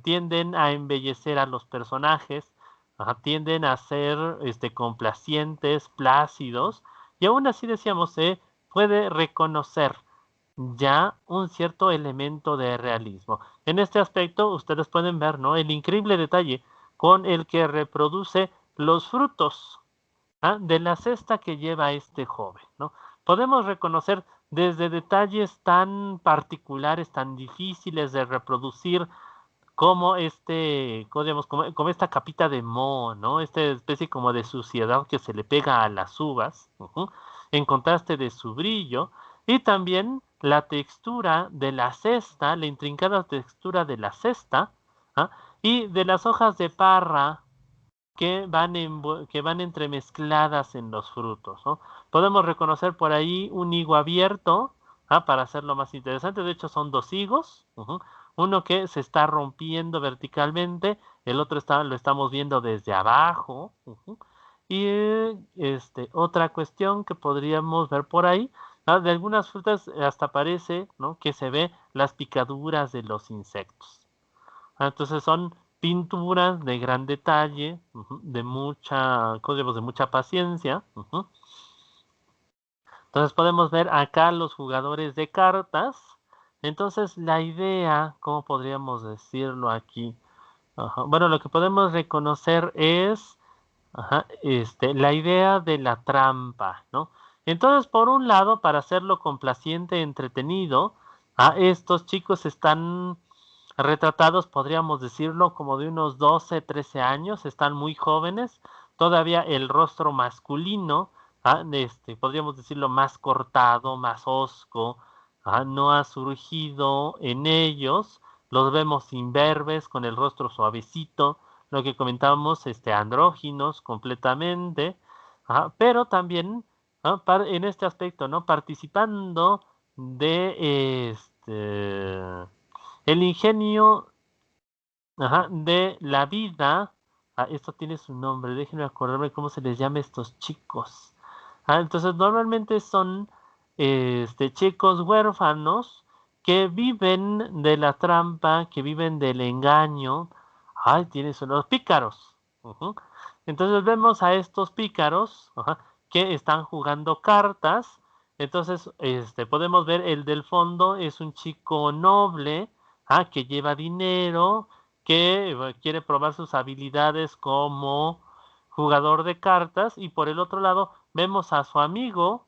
tienden a embellecer a los personajes, tienden a ser complacientes, plácidos, y aún así decíamos, se puede reconocer ya un cierto elemento de realismo. En este aspecto, ustedes pueden ver, ¿no?, el increíble detalle con el que reproduce los frutos de la cesta que lleva este joven, ¿no? Podemos reconocer desde detalles tan particulares, tan difíciles de reproducir, como como esta capita de moho, ¿no? Esta especie como de suciedad que se le pega a las uvas, en contraste de su brillo, y también la textura de la cesta, la intrincada textura de la cesta, ¿ah? Y de las hojas de parra que van entremezcladas en los frutos, ¿no? Podemos reconocer por ahí un higo abierto, para hacerlo más interesante. De hecho, son dos higos, uno que se está rompiendo verticalmente, el otro lo estamos viendo desde abajo. Y otra cuestión que podríamos ver por ahí, de algunas frutas hasta parece, ¿no?, que se ve las picaduras de los insectos. Entonces son pinturas de gran detalle, de mucha paciencia. Entonces podemos ver acá los jugadores de cartas. Entonces la idea, ¿cómo podríamos decirlo aquí? Bueno, lo que podemos reconocer es la idea de la trampa, ¿no? Entonces, por un lado, para hacerlo complaciente, entretenido, estos chicos están retratados, podríamos decirlo, como de unos 12, 13 años, están muy jóvenes, todavía el rostro masculino, podríamos decirlo, más cortado, más hosco, no ha surgido en ellos, los vemos imberbes, con el rostro suavecito, lo que comentábamos, andróginos completamente, pero también en este aspecto, ¿no?, participando de el ingenio, de la vida. Esto tiene su nombre, déjenme acordarme cómo se les llama a estos chicos. Entonces, normalmente son chicos huérfanos que viven de la trampa, que viven del engaño. Tiene su nombre, pícaros. Entonces vemos a estos pícaros, que están jugando cartas. Entonces, podemos ver el del fondo es un chico noble, que lleva dinero, que quiere probar sus habilidades como jugador de cartas, y por el otro lado vemos a su amigo,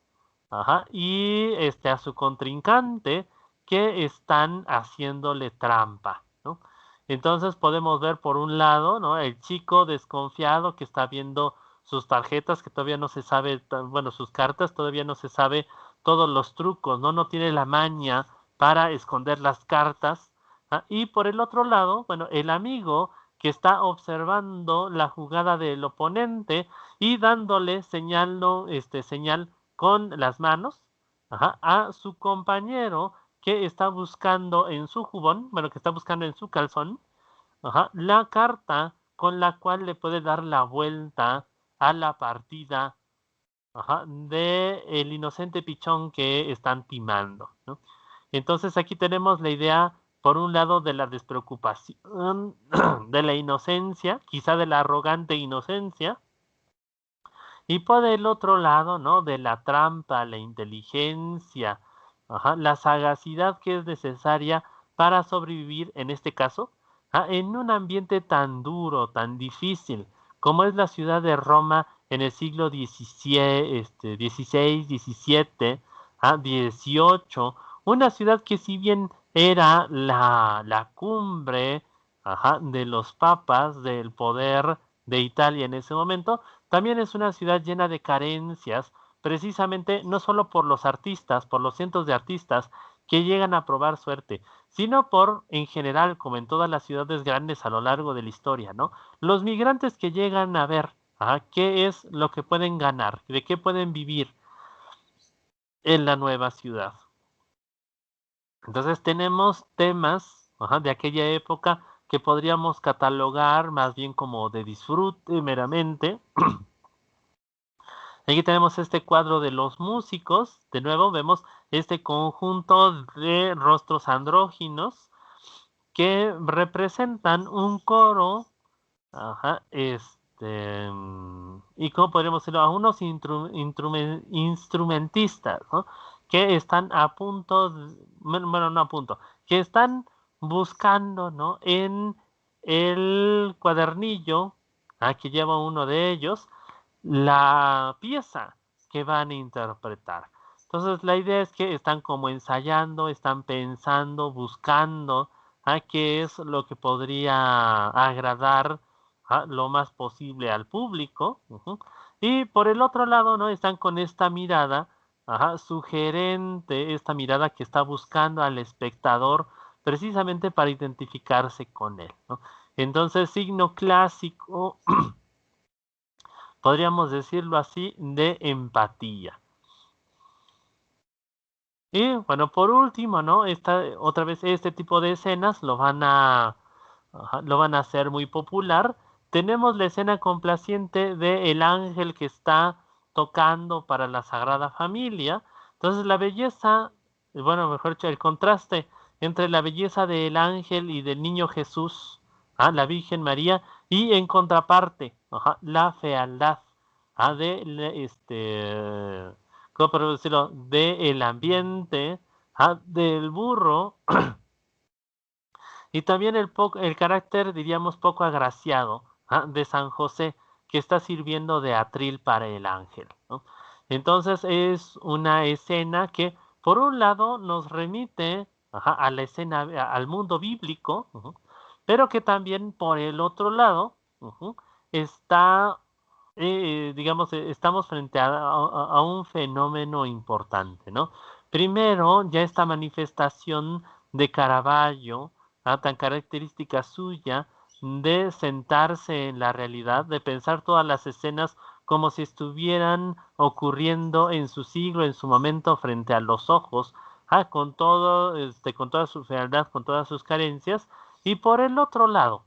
y a su contrincante, que están haciéndole trampa, ¿no? Entonces podemos ver por un lado, ¿no?, el chico desconfiado que está viendo sus tarjetas, que todavía no se sabe, bueno, sus cartas, todavía no se sabe todos los trucos, ¿no? No tiene la maña para esconder las cartas. Y por el otro lado, bueno, el amigo que está observando la jugada del oponente y dándole señal, ¿no?, señal con las manos, a su compañero que está buscando en su jubón, bueno, que está buscando en su calzón, la carta con la cual le puede dar la vuelta a la partida, de el inocente pichón que están timando, ¿no? Entonces aquí tenemos la idea, por un lado, de la despreocupación, de la inocencia, quizá de la arrogante inocencia, y por el otro lado, ¿no?, de la trampa, la inteligencia, la sagacidad que es necesaria para sobrevivir, en este caso, en un ambiente tan duro, tan difícil, como es la ciudad de Roma en el siglo XVI, XVII, XVIII, una ciudad que, si bien era la cumbre, de los papas, del poder de Italia en ese momento, también es una ciudad llena de carencias, precisamente no solo por los artistas, por los cientos de artistas que llegan a probar suerte, sino por, en general, como en todas las ciudades grandes a lo largo de la historia, ¿no? Los migrantes que llegan a ver qué es lo que pueden ganar, de qué pueden vivir en la nueva ciudad. Entonces tenemos temas de aquella época que podríamos catalogar más bien como de disfrute meramente. Aquí tenemos este cuadro de los músicos. De nuevo vemos este conjunto de rostros andróginos que representan un coro, y como podríamos decirlo, a unos instrumentistas, ¿no? Que están a punto, bueno, no a punto, que están buscando, ¿no? En el cuadernillo que lleva uno de ellos, la pieza que van a interpretar. Entonces la idea es que están como ensayando, están pensando, buscando qué es lo que podría agradar lo más posible al público. Y por el otro lado, ¿no? Están con esta mirada sugerente, esta mirada que está buscando al espectador precisamente para identificarse con él, ¿no? Entonces, signo clásico, podríamos decirlo así, de empatía. Y bueno, por último, ¿no? Otra vez este tipo de escenas lo van a hacer muy popular. Tenemos la escena complaciente de el ángel que está tocando para la Sagrada Familia. Entonces la belleza, bueno, mejor dicho, el contraste entre la belleza del ángel y del niño Jesús, la Virgen María, y en contraparte, la fealdad ¿cómo podemos decirlo? Del ambiente, del burro, y también el carácter, diríamos, poco agraciado de San José, que está sirviendo de atril para el ángel, ¿no? Entonces es una escena que, por un lado, nos remite a la escena, al mundo bíblico, pero que también, por el otro lado, está, digamos, estamos frente a un fenómeno importante, ¿no? Primero, ya esta manifestación de Caravaggio, tan característica suya, de sentarse en la realidad, de pensar todas las escenas como si estuvieran ocurriendo en su siglo, en su momento, frente a los ojos, con todo, con toda su fealdad, con todas sus carencias, y por el otro lado,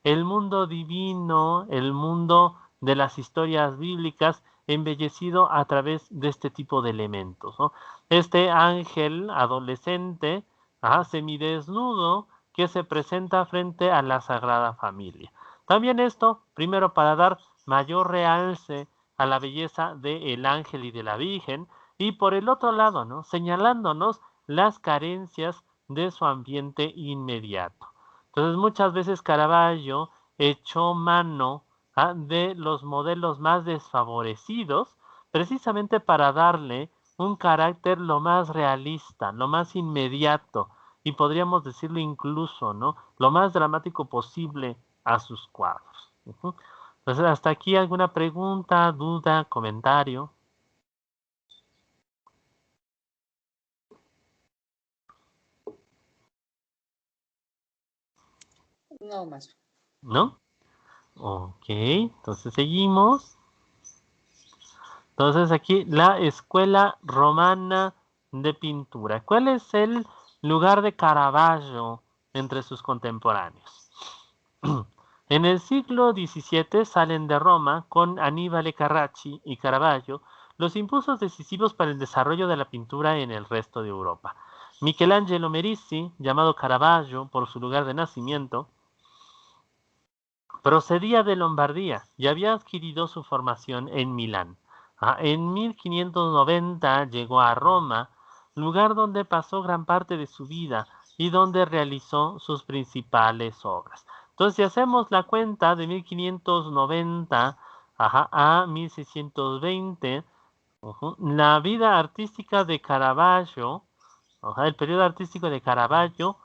el mundo divino, el mundo de las historias bíblicas, embellecido a través de este tipo de elementos, ¿no? Este ángel adolescente, semidesnudo, que se presenta frente a la Sagrada Familia. También esto, primero para dar mayor realce a la belleza del ángel y de la Virgen, y por el otro lado, ¿no? Señalándonos las carencias de su ambiente inmediato. Entonces muchas veces Caravaggio echó mano de los modelos más desfavorecidos, precisamente para darle un carácter lo más realista, lo más inmediato, y podríamos decirlo incluso, ¿no? Lo más dramático posible a sus cuadros. Entonces, hasta aquí alguna pregunta, duda, comentario. No más. ¿No? Ok, entonces seguimos. Entonces aquí la Escuela Romana de Pintura. ¿Cuál es el lugar de Caravaggio entre sus contemporáneos? En el siglo XVII salen de Roma con Aníbal Carracci y Caravaggio los impulsos decisivos para el desarrollo de la pintura en el resto de Europa. Michelangelo Merisi, llamado Caravaggio por su lugar de nacimiento, procedía de Lombardía y había adquirido su formación en Milán. En 1590 llegó a Roma, lugar donde pasó gran parte de su vida y donde realizó sus principales obras. Entonces, si hacemos la cuenta de 1590 a 1620, la vida artística de Caravaggio, el periodo artístico de Caravaggio,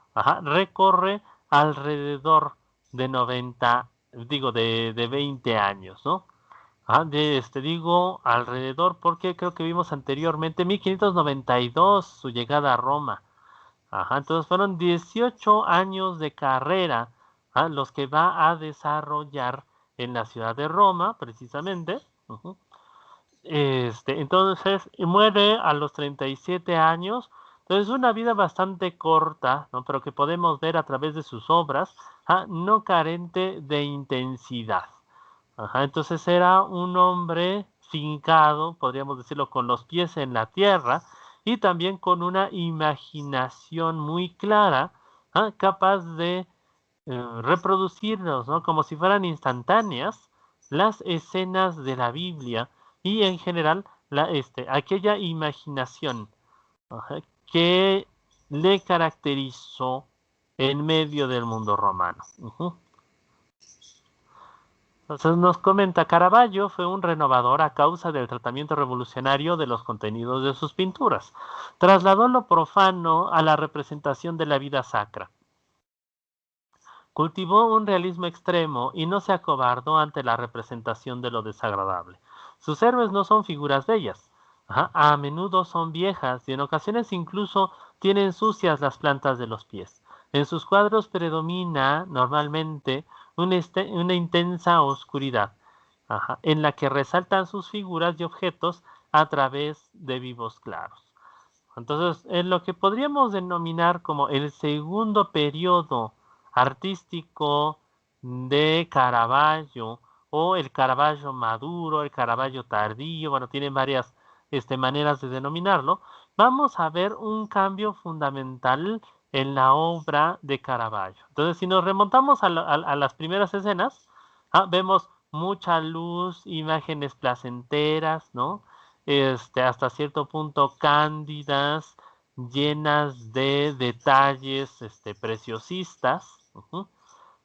recorre alrededor de 90 digo, de 20 años, ¿no? Digo, alrededor, porque creo que vimos anteriormente, 1592, su llegada a Roma. Entonces fueron 18 años de carrera los que va a desarrollar en la ciudad de Roma, precisamente. Entonces muere a los 37 años. Entonces una vida bastante corta, ¿no? Pero que podemos ver a través de sus obras, no carente de intensidad. Entonces era un hombre fincado, podríamos decirlo, con los pies en la tierra y también con una imaginación muy clara, capaz de reproducirnos, ¿no? Como si fueran instantáneas las escenas de la Biblia y en general aquella imaginación que le caracterizó en medio del mundo romano. Entonces nos comenta, Caravaggio fue un renovador a causa del tratamiento revolucionario de los contenidos de sus pinturas. Trasladó lo profano a la representación de la vida sacra. Cultivó un realismo extremo y no se acobardó ante la representación de lo desagradable. Sus héroes no son figuras bellas, a menudo son viejas y en ocasiones incluso tienen sucias las plantas de los pies. En sus cuadros predomina normalmente una intensa oscuridad, en la que resaltan sus figuras y objetos a través de vivos claros. Entonces, en lo que podríamos denominar como el segundo periodo artístico de Caravaggio, o el Caravaggio maduro, el Caravaggio tardío, bueno, tienen varias maneras de denominarlo, vamos a ver un cambio fundamental en la obra de Caravaggio. Entonces, si nos remontamos a las primeras escenas, vemos mucha luz, imágenes placenteras, ¿no? Hasta cierto punto cándidas, llenas de detalles preciosistas,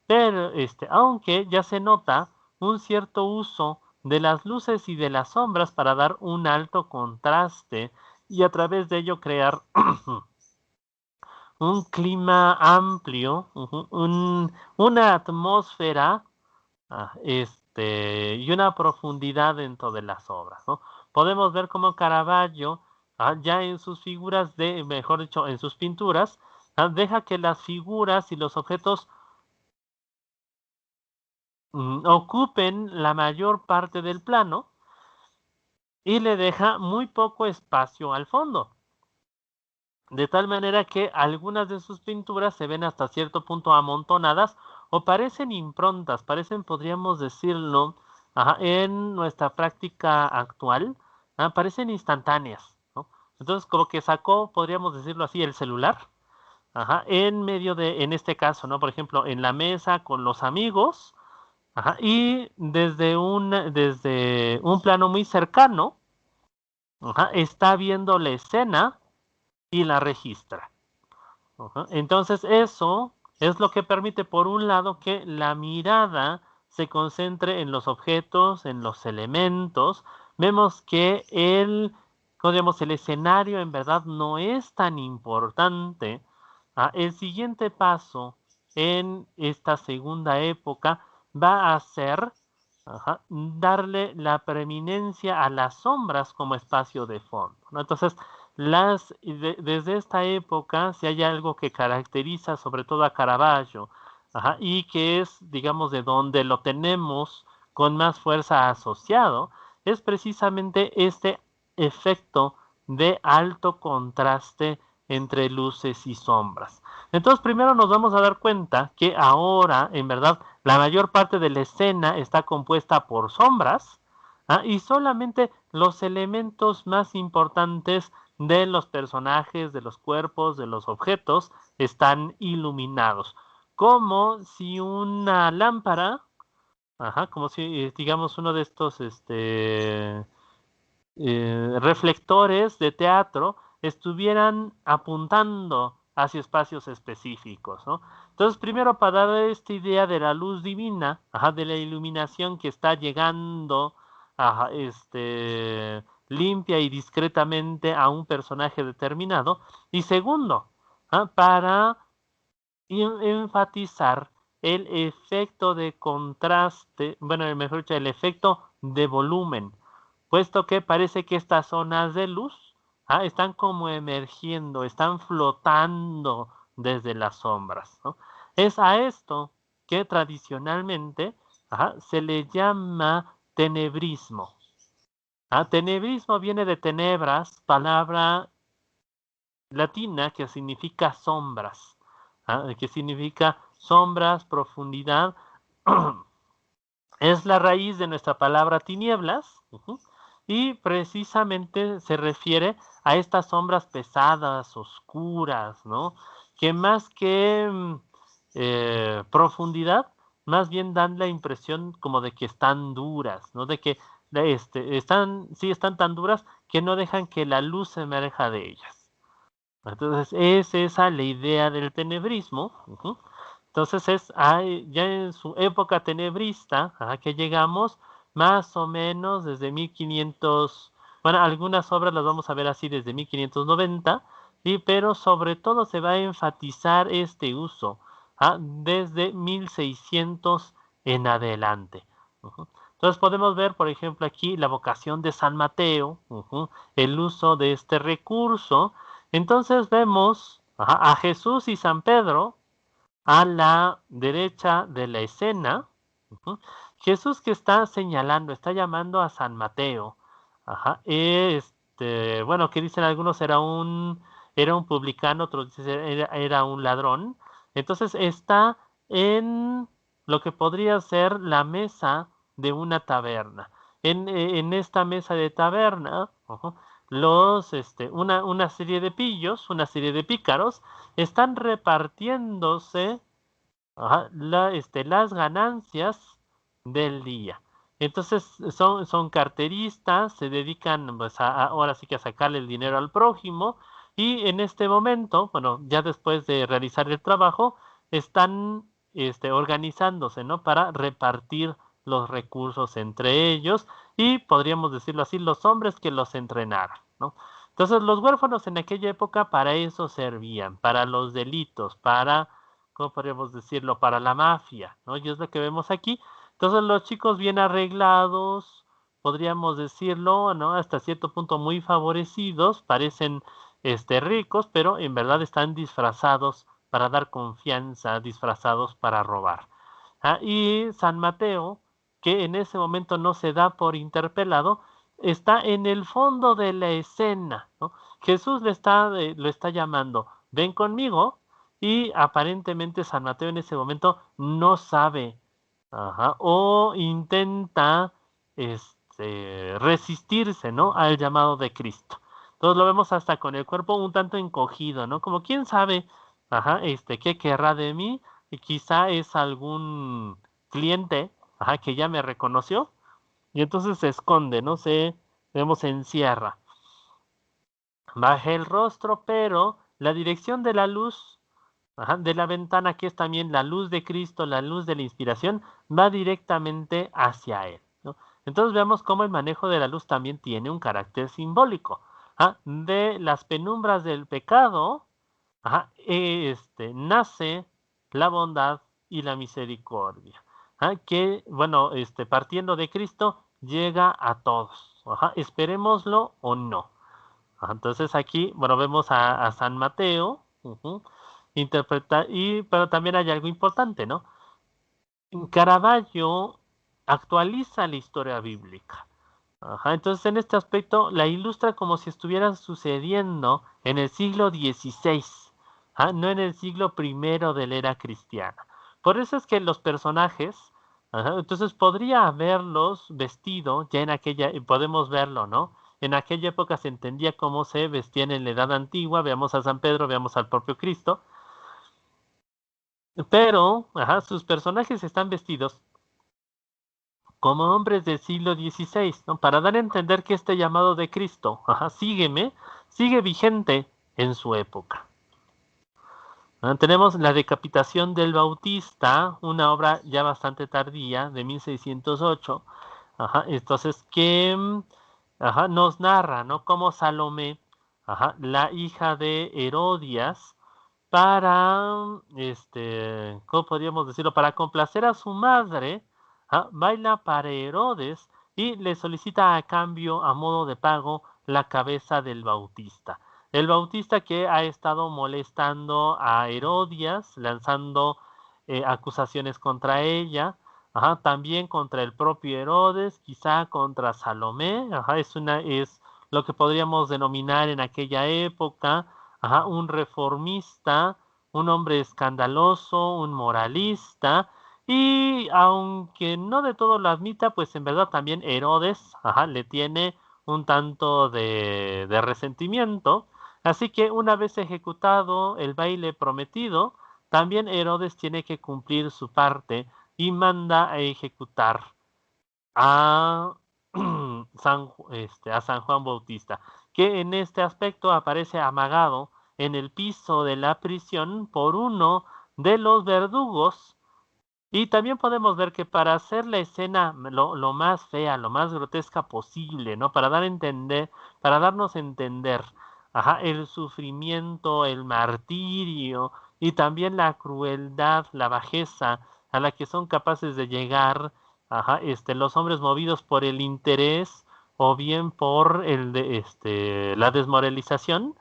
pero aunque ya se nota un cierto uso de las luces y de las sombras para dar un alto contraste y a través de ello crear un clima amplio, una atmósfera y una profundidad dentro de las obras, ¿no? Podemos ver cómo Caravaggio, ya en sus figuras, mejor dicho, en sus pinturas, deja que las figuras y los objetos ocupen la mayor parte del plano y le deja muy poco espacio al fondo. De tal manera que algunas de sus pinturas se ven hasta cierto punto amontonadas o parecen improntas, podríamos decirlo, en nuestra práctica actual, parecen instantáneas, ¿no? Entonces, como que sacó, podríamos decirlo así, el celular, en medio en este caso, ¿no? Por ejemplo, en la mesa con los amigos, y desde un plano muy cercano, está viendo la escena y la registra. Entonces eso es lo que permite, por un lado, que la mirada se concentre en los objetos, en los elementos. Vemos que el escenario en verdad no es tan importante. El siguiente paso en esta segunda época va a ser darle la preeminencia a las sombras como espacio de fondo, ¿no? Entonces, desde esta época, si hay algo que caracteriza sobre todo a Caravaggio, y que es, digamos, de donde lo tenemos con más fuerza asociado, es precisamente este efecto de alto contraste entre luces y sombras. Entonces, primero nos vamos a dar cuenta que ahora, en verdad, la mayor parte de la escena está compuesta por sombras, y solamente los elementos más importantes de los personajes, de los cuerpos, de los objetos, están iluminados. Como si una lámpara, como si, digamos, uno de estos reflectores de teatro estuvieran apuntando hacia espacios específicos, ¿no? Entonces, primero, para dar esta idea de la luz divina, de la iluminación que está llegando, limpia y discretamente a un personaje determinado. Y segundo, para enfatizar el efecto de contraste, bueno, mejor dicho, el efecto de volumen, puesto que parece que estas zonas de luz están como emergiendo, están flotando desde las sombras, ¿no? Es a esto que tradicionalmente se le llama tenebrismo. Tenebrismo viene de tenebras, palabra latina que significa sombras, que significa sombras, profundidad. Es la raíz de nuestra palabra tinieblas, y precisamente se refiere a estas sombras pesadas, oscuras, ¿no? Que más que profundidad, más bien dan la impresión como de que están duras, ¿no? De que están tan duras que no dejan que la luz emerja de ellas. Entonces, es esa la idea del tenebrismo. Entonces, ya en su época tenebrista, que llegamos más o menos desde 1500, bueno, algunas obras las vamos a ver así desde 1590, pero sobre todo se va a enfatizar este uso desde 1600 en adelante. Entonces podemos ver, por ejemplo, aquí la vocación de San Mateo, el uso de este recurso. Entonces vemos a Jesús y San Pedro a la derecha de la escena. Jesús que está señalando, está llamando a San Mateo. Bueno, que dicen algunos era un publicano, otros dicen era un ladrón. Entonces está en lo que podría ser la mesa de una taberna. En esta mesa de taberna, una serie de pillos, una serie de pícaros, están repartiéndose las ganancias del día. Entonces son carteristas, se dedican pues, ahora sí que a sacarle el dinero al prójimo, y en este momento, bueno, ya después de realizar el trabajo, están organizándose, ¿no? Para repartir los recursos entre ellos, y podríamos decirlo así, los hombres que los entrenaron, ¿no? Entonces los huérfanos en aquella época para eso servían, para los delitos, para, ¿cómo podríamos decirlo? Para la mafia, ¿no? Y es lo que vemos aquí. Entonces los chicos bien arreglados, podríamos decirlo, ¿no? Hasta cierto punto muy favorecidos, parecen ricos, pero en verdad están disfrazados para dar confianza, disfrazados para robar. Y San Mateo, que en ese momento no se da por interpelado, está en el fondo de la escena, ¿no? Jesús lo está llamando, ven conmigo, y aparentemente San Mateo en ese momento no sabe, o intenta resistirse, ¿no? Al llamado de Cristo. Entonces lo vemos hasta con el cuerpo un tanto encogido, ¿no? Como quién sabe, qué querrá de mí, y quizá es algún cliente, que ya me reconoció, y entonces se esconde, ¿no? Se encierra. Baja el rostro, pero la dirección de la luz de la ventana, que es también la luz de Cristo, la luz de la inspiración, va directamente hacia él, ¿no? Entonces vemos cómo el manejo de la luz también tiene un carácter simbólico. De las penumbras del pecado nace la bondad y la misericordia, que, bueno, partiendo de Cristo, llega a todos. Esperémoslo o no. Entonces aquí, bueno, vemos a San Mateo, pero también hay algo importante, ¿no? Caravaggio actualiza la historia bíblica. Entonces en este aspecto la ilustra como si estuviera sucediendo en el siglo XVI, no en el siglo I de la era cristiana. Por eso es que los personajes, entonces podría haberlos vestido, ya en aquella, podemos verlo, ¿no? En aquella época se entendía cómo se vestían en la edad antigua, veamos a San Pedro, veamos al propio Cristo, pero sus personajes están vestidos como hombres del siglo XVI, ¿no? Para dar a entender que este llamado de Cristo, sigue vigente en su época. Tenemos la decapitación del Bautista, una obra ya bastante tardía, de 1608, entonces que nos narra, ¿no? Cómo Salomé, la hija de Herodías, para, ¿cómo podríamos decirlo? Para complacer a su madre, baila para Herodes y le solicita a cambio, a modo de pago, la cabeza del Bautista. El Bautista que ha estado molestando a Herodias, lanzando acusaciones contra ella, también contra el propio Herodes, quizá contra Salomé, es lo que podríamos denominar en aquella época, un reformista, un hombre escandaloso, un moralista, y aunque no de todo lo admita, pues en verdad también Herodes, le tiene un tanto de resentimiento. Así que una vez ejecutado el baile prometido, también Herodes tiene que cumplir su parte y manda a ejecutar a a San Juan Bautista, que en este aspecto aparece amagado en el piso de la prisión por uno de los verdugos. Y también podemos ver que para hacer la escena lo más fea, lo más grotesca posible, ¿no? Para darnos a entender, el sufrimiento, el martirio y también la crueldad, la bajeza a la que son capaces de llegar, los hombres movidos por el interés o bien por la desmoralización,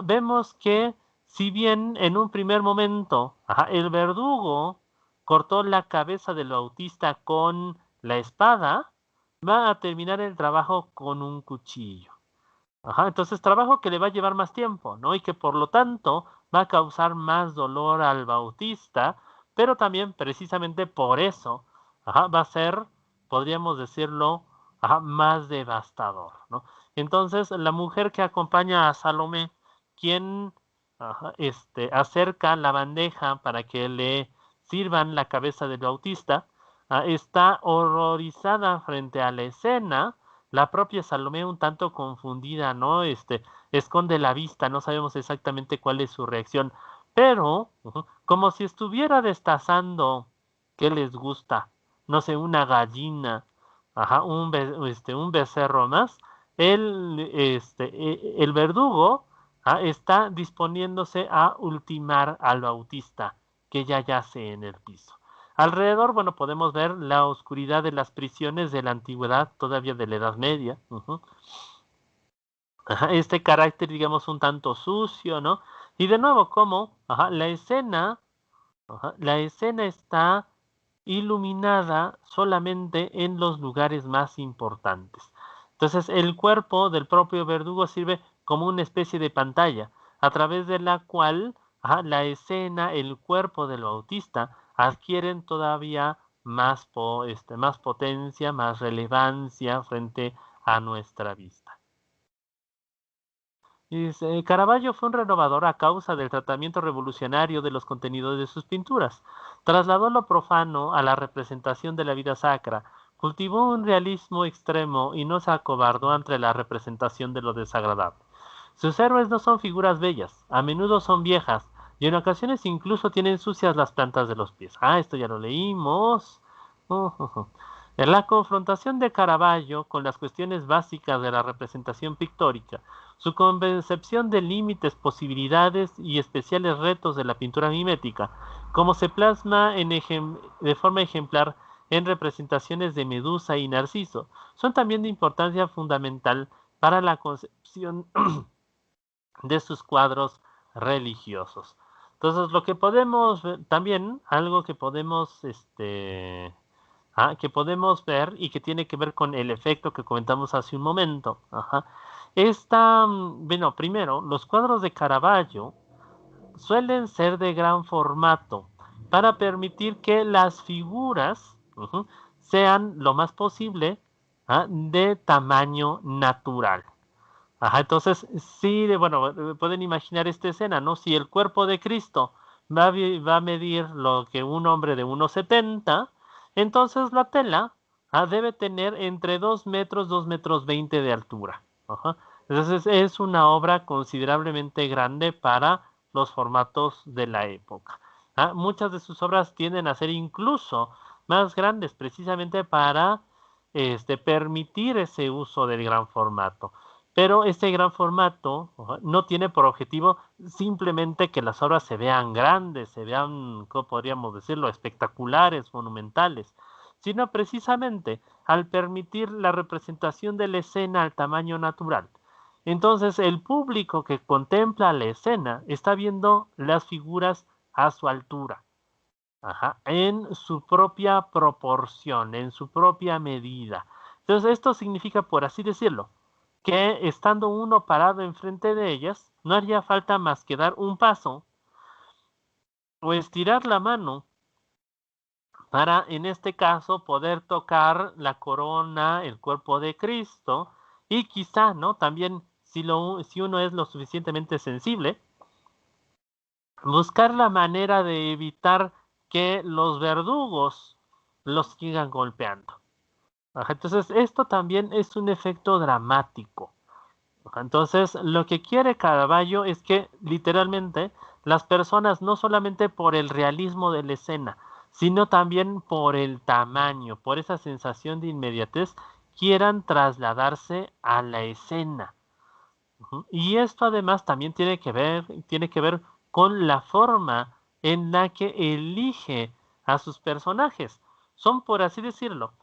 vemos que si bien en un primer momento, el verdugo cortó la cabeza del Bautista con la espada, va a terminar el trabajo con un cuchillo. Entonces trabajo que le va a llevar más tiempo, ¿no? Y que por lo tanto va a causar más dolor al Bautista, pero también precisamente por eso, va a ser, podríamos decirlo, más devastador, ¿no? Entonces la mujer que acompaña a Salomé, quien acerca la bandeja para que le sirvan la cabeza del Bautista, está horrorizada frente a la escena. La propia Salomé un tanto confundida, ¿no? Esconde la vista, no sabemos exactamente cuál es su reacción, pero como si estuviera destazando, ¿qué les gusta? No sé, una gallina, un becerro más. El verdugo está disponiéndose a ultimar al Bautista, que ya yace en el piso. Alrededor, bueno, podemos ver la oscuridad de las prisiones de la antigüedad, todavía de la Edad Media. Este carácter, digamos, un tanto sucio, ¿no? Y de nuevo, como la escena está iluminada solamente en los lugares más importantes. Entonces, el cuerpo del propio verdugo sirve como una especie de pantalla, a través de la cual la escena, el cuerpo del Bautista, adquieren todavía más potencia, más relevancia frente a nuestra vista. Dice, Caravaggio fue un renovador a causa del tratamiento revolucionario de los contenidos de sus pinturas. Trasladó lo profano a la representación de la vida sacra, cultivó un realismo extremo y no se acobardó ante la representación de lo desagradable. Sus héroes no son figuras bellas, a menudo son viejas y en ocasiones incluso tienen sucias las plantas de los pies. Esto ya lo leímos. En la confrontación de Caravaggio con las cuestiones básicas de la representación pictórica, su concepción de límites, posibilidades y especiales retos de la pintura mimética, como se plasma de forma ejemplar en representaciones de Medusa y Narciso, son también de importancia fundamental para la concepción de sus cuadros religiosos. Entonces, lo que podemos ver, también algo que podemos ver y que tiene que ver con el efecto que comentamos hace un momento. Bueno, primero, los cuadros de Caravaggio suelen ser de gran formato para permitir que las figuras sean lo más posible de tamaño natural. Entonces, sí, bueno, pueden imaginar esta escena, ¿no? Si el cuerpo de Cristo va a medir lo que un hombre de 1,70, entonces la tela debe tener entre 2 metros, 2 metros 20 de altura. Entonces es una obra considerablemente grande para los formatos de la época. Muchas de sus obras tienden a ser incluso más grandes precisamente para permitir ese uso del gran formato. Pero este gran formato no tiene por objetivo simplemente que las obras se vean grandes, se vean, ¿cómo podríamos decirlo?, espectaculares, monumentales, sino precisamente al permitir la representación de la escena al tamaño natural. Entonces el público que contempla la escena está viendo las figuras a su altura, en su propia proporción, en su propia medida. Entonces esto significa, por así decirlo, que estando uno parado enfrente de ellas, no haría falta más que dar un paso o estirar la mano para, en este caso, poder tocar la corona, el cuerpo de Cristo, y quizá, ¿no? También, si uno es lo suficientemente sensible, buscar la manera de evitar que los verdugos los sigan golpeando. Entonces, esto también es un efecto dramático. Entonces, lo que quiere Caravaggio es que literalmente las personas, no solamente por el realismo de la escena, sino también por el tamaño, por esa sensación de inmediatez, quieran trasladarse a la escena. Y esto además también tiene que ver con la forma en la que elige a sus personajes. Son, por así decirlo,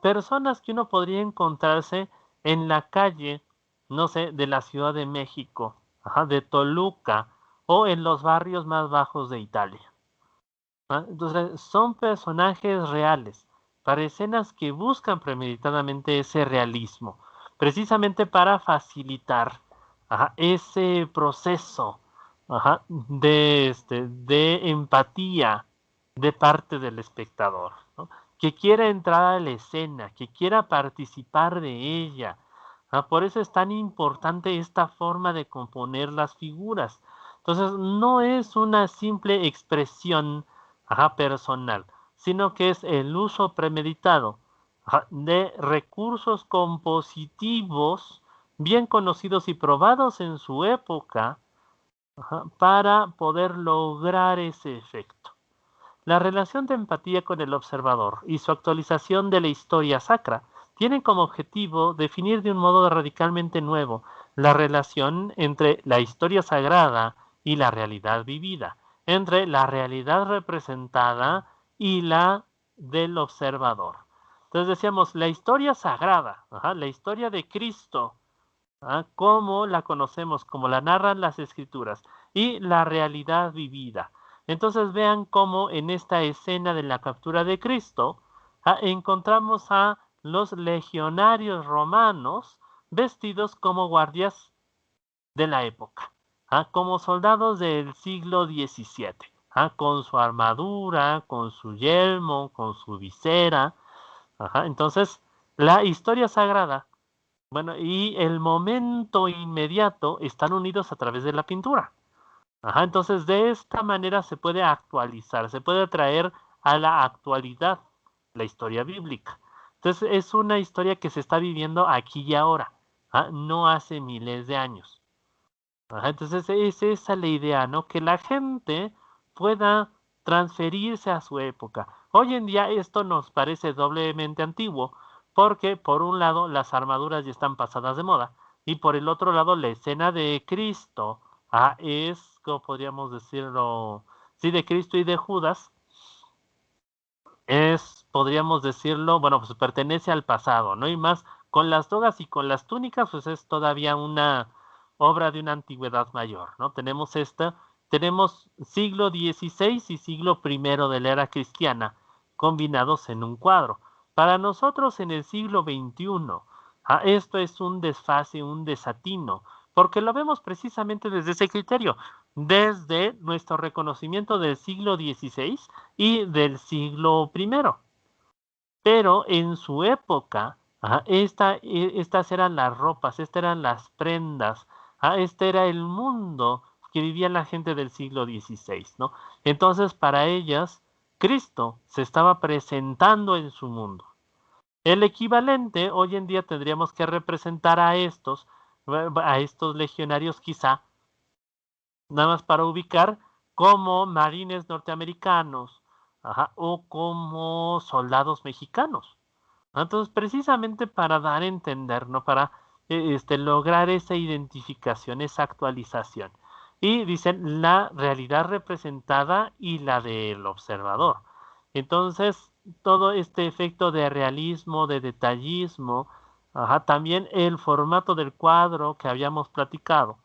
personas que uno podría encontrarse en la calle, no sé, de la Ciudad de México, de Toluca, o en los barrios más bajos de Italia. Entonces, son personajes reales, para escenas que buscan premeditadamente ese realismo, precisamente para facilitar ese proceso de empatía de parte del espectador, ¿no?, que quiera entrar a la escena, que quiera participar de ella. Por eso es tan importante esta forma de componer las figuras. Entonces, no es una simple expresión personal, sino que es el uso premeditado de recursos compositivos bien conocidos y probados en su época para poder lograr ese efecto. La relación de empatía con el observador y su actualización de la historia sacra tienen como objetivo definir de un modo radicalmente nuevo la relación entre la historia sagrada y la realidad vivida, entre la realidad representada y la del observador. Entonces decíamos, la historia sagrada, la historia de Cristo, como la conocemos, como la narran las escrituras, y la realidad vivida. Entonces vean cómo en esta escena de la captura de Cristo encontramos a los legionarios romanos vestidos como guardias de la época, como soldados del siglo XVII, con su armadura, con su yelmo, con su visera. Entonces, la historia sagrada, bueno, y el momento inmediato están unidos a través de la pintura. Entonces, de esta manera se puede actualizar, se puede traer a la actualidad la historia bíblica. Entonces, es una historia que se está viviendo aquí y ahora, no hace miles de años. Entonces, es esa la idea, ¿no? Que la gente pueda transferirse a su época. Hoy en día esto nos parece doblemente antiguo, porque por un lado las armaduras ya están pasadas de moda, y por el otro lado la escena de Cristo es, como podríamos decirlo, sí, de Cristo y de Judas, podríamos decirlo, bueno, pues pertenece al pasado, ¿no? Y más con las togas y con las túnicas, pues es todavía una obra de una antigüedad mayor, ¿no? Tenemos siglo XVI y siglo I de la era cristiana combinados en un cuadro. Para nosotros en el siglo XXI, esto es un desfase, un desatino, porque lo vemos precisamente desde ese criterio, desde nuestro reconocimiento del siglo XVI y del siglo I. Pero en su época, estas eran las ropas, estas eran las prendas, este era el mundo que vivía la gente del siglo XVI, ¿no? Entonces, para ellas, Cristo se estaba presentando en su mundo. El equivalente, hoy en día tendríamos que representar a estos legionarios quizá, nada más para ubicar, como marines norteamericanos, o como soldados mexicanos. Entonces, precisamente para dar a entender, ¿no? Para lograr esa identificación, esa actualización. Y dicen la realidad representada y la del observador. Entonces, todo este efecto de realismo, de detallismo, también el formato del cuadro que habíamos platicado,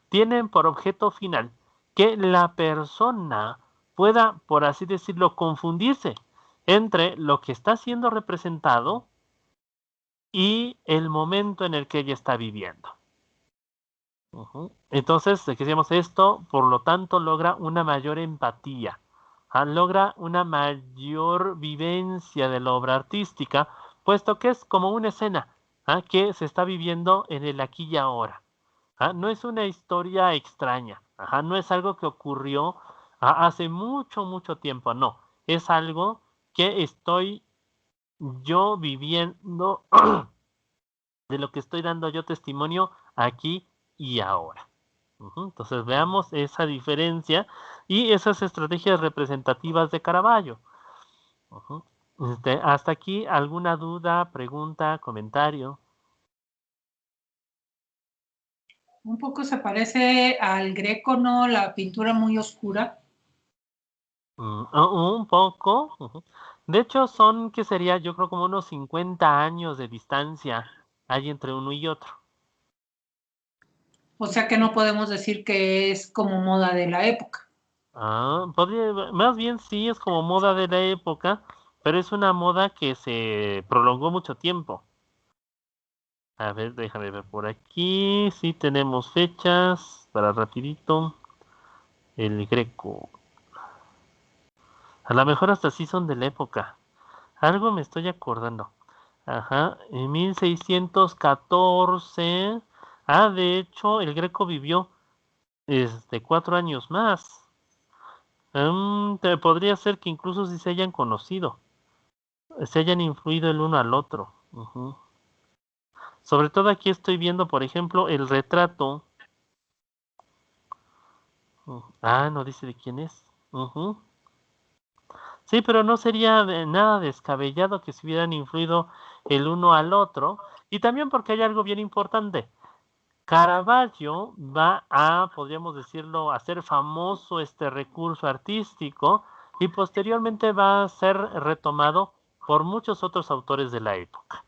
tienen por objeto final que la persona pueda, por así decirlo, confundirse entre lo que está siendo representado y el momento en el que ella está viviendo. Entonces, decíamos esto, por lo tanto, logra una mayor empatía, logra una mayor vivencia de la obra artística, puesto que es como una escena que se está viviendo en el aquí y ahora. No es una historia extraña, no es algo que ocurrió hace mucho, mucho tiempo, no, es algo que estoy yo viviendo, de lo que estoy dando yo testimonio aquí y ahora. Entonces veamos esa diferencia y esas estrategias representativas de Caravaggio. Hasta aquí, ¿alguna duda, pregunta, comentario? Un poco se parece al Greco, ¿no? La pintura muy oscura. Un poco. De hecho, son, ¿qué sería? Yo creo como unos 50 años de distancia hay entre uno y otro. O sea que no podemos decir que es como moda de la época. Más bien sí es como moda de la época, pero es una moda que se prolongó mucho tiempo. A ver, déjame ver por aquí. Sí tenemos fechas para rapidito. El Greco. A lo mejor hasta sí son de la época. Algo me estoy acordando. En 1614. De hecho, el Greco vivió 4 años más. Podría ser que incluso si se hayan conocido, se hayan influido el uno al otro. Sobre todo aquí estoy viendo, por ejemplo, el retrato. No dice de quién es. Sí, pero no sería nada descabellado que se hubieran influido el uno al otro. Y también porque hay algo bien importante. Caravaggio va a, podríamos decirlo, hacer famoso este recurso artístico y posteriormente va a ser retomado por muchos otros autores de la época.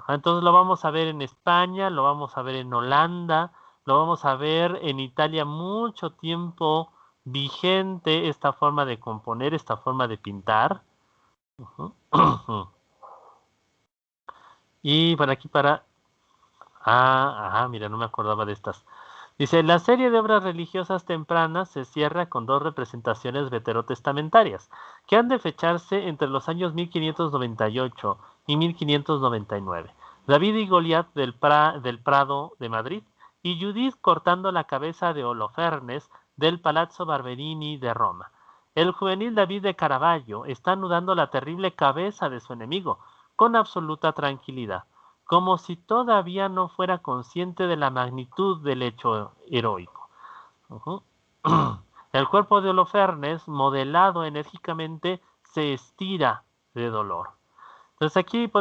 Entonces lo vamos a ver en España, lo vamos a ver en Holanda, lo vamos a ver en Italia mucho tiempo vigente esta forma de componer, esta forma de pintar. Y para aquí, mira, no me acordaba de estas. Dice, la serie de obras religiosas tempranas se cierra con 2 representaciones veterotestamentarias, que han de fecharse entre los años 1598 y 1599. David y Goliat del Prado de Madrid y Judith cortando la cabeza de Holofernes del Palazzo Barberini de Roma. El juvenil David de Caravaggio está anudando la terrible cabeza de su enemigo con absoluta tranquilidad, como si todavía no fuera consciente de la magnitud del hecho heroico. El cuerpo de Holofernes, modelado enérgicamente, se estira de dolor. Entonces aquí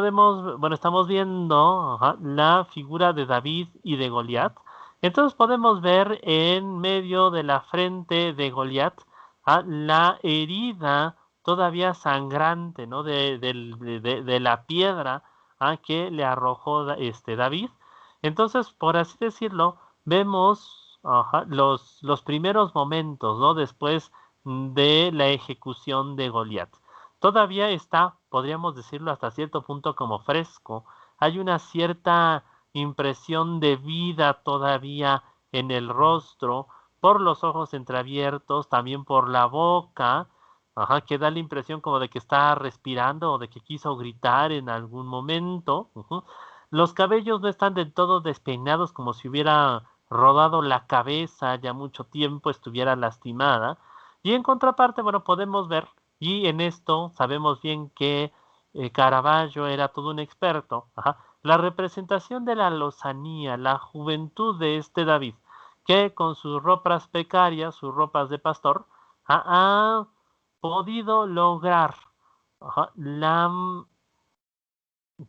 estamos viendo la figura de David y de Goliat. Entonces podemos ver en medio de la frente de Goliat la herida todavía sangrante, ¿no? de la piedra que le arrojó David. Entonces, por así decirlo, vemos los primeros momentos, ¿no? Después de la ejecución de Goliat. Todavía está, podríamos decirlo hasta cierto punto como fresco. Hay una cierta impresión de vida todavía en el rostro, por los ojos entreabiertos, también por la boca, que da la impresión como de que está respirando o de que quiso gritar en algún momento. Los cabellos no están del todo despeinados, como si hubiera rodado la cabeza ya mucho tiempo, estuviera lastimada. Y en contraparte, podemos ver, y en esto sabemos bien que Caravaggio era todo un experto, la representación de la lozanía, la juventud de este David, que con sus ropas precarias, sus ropas de pastor, ha podido lograr la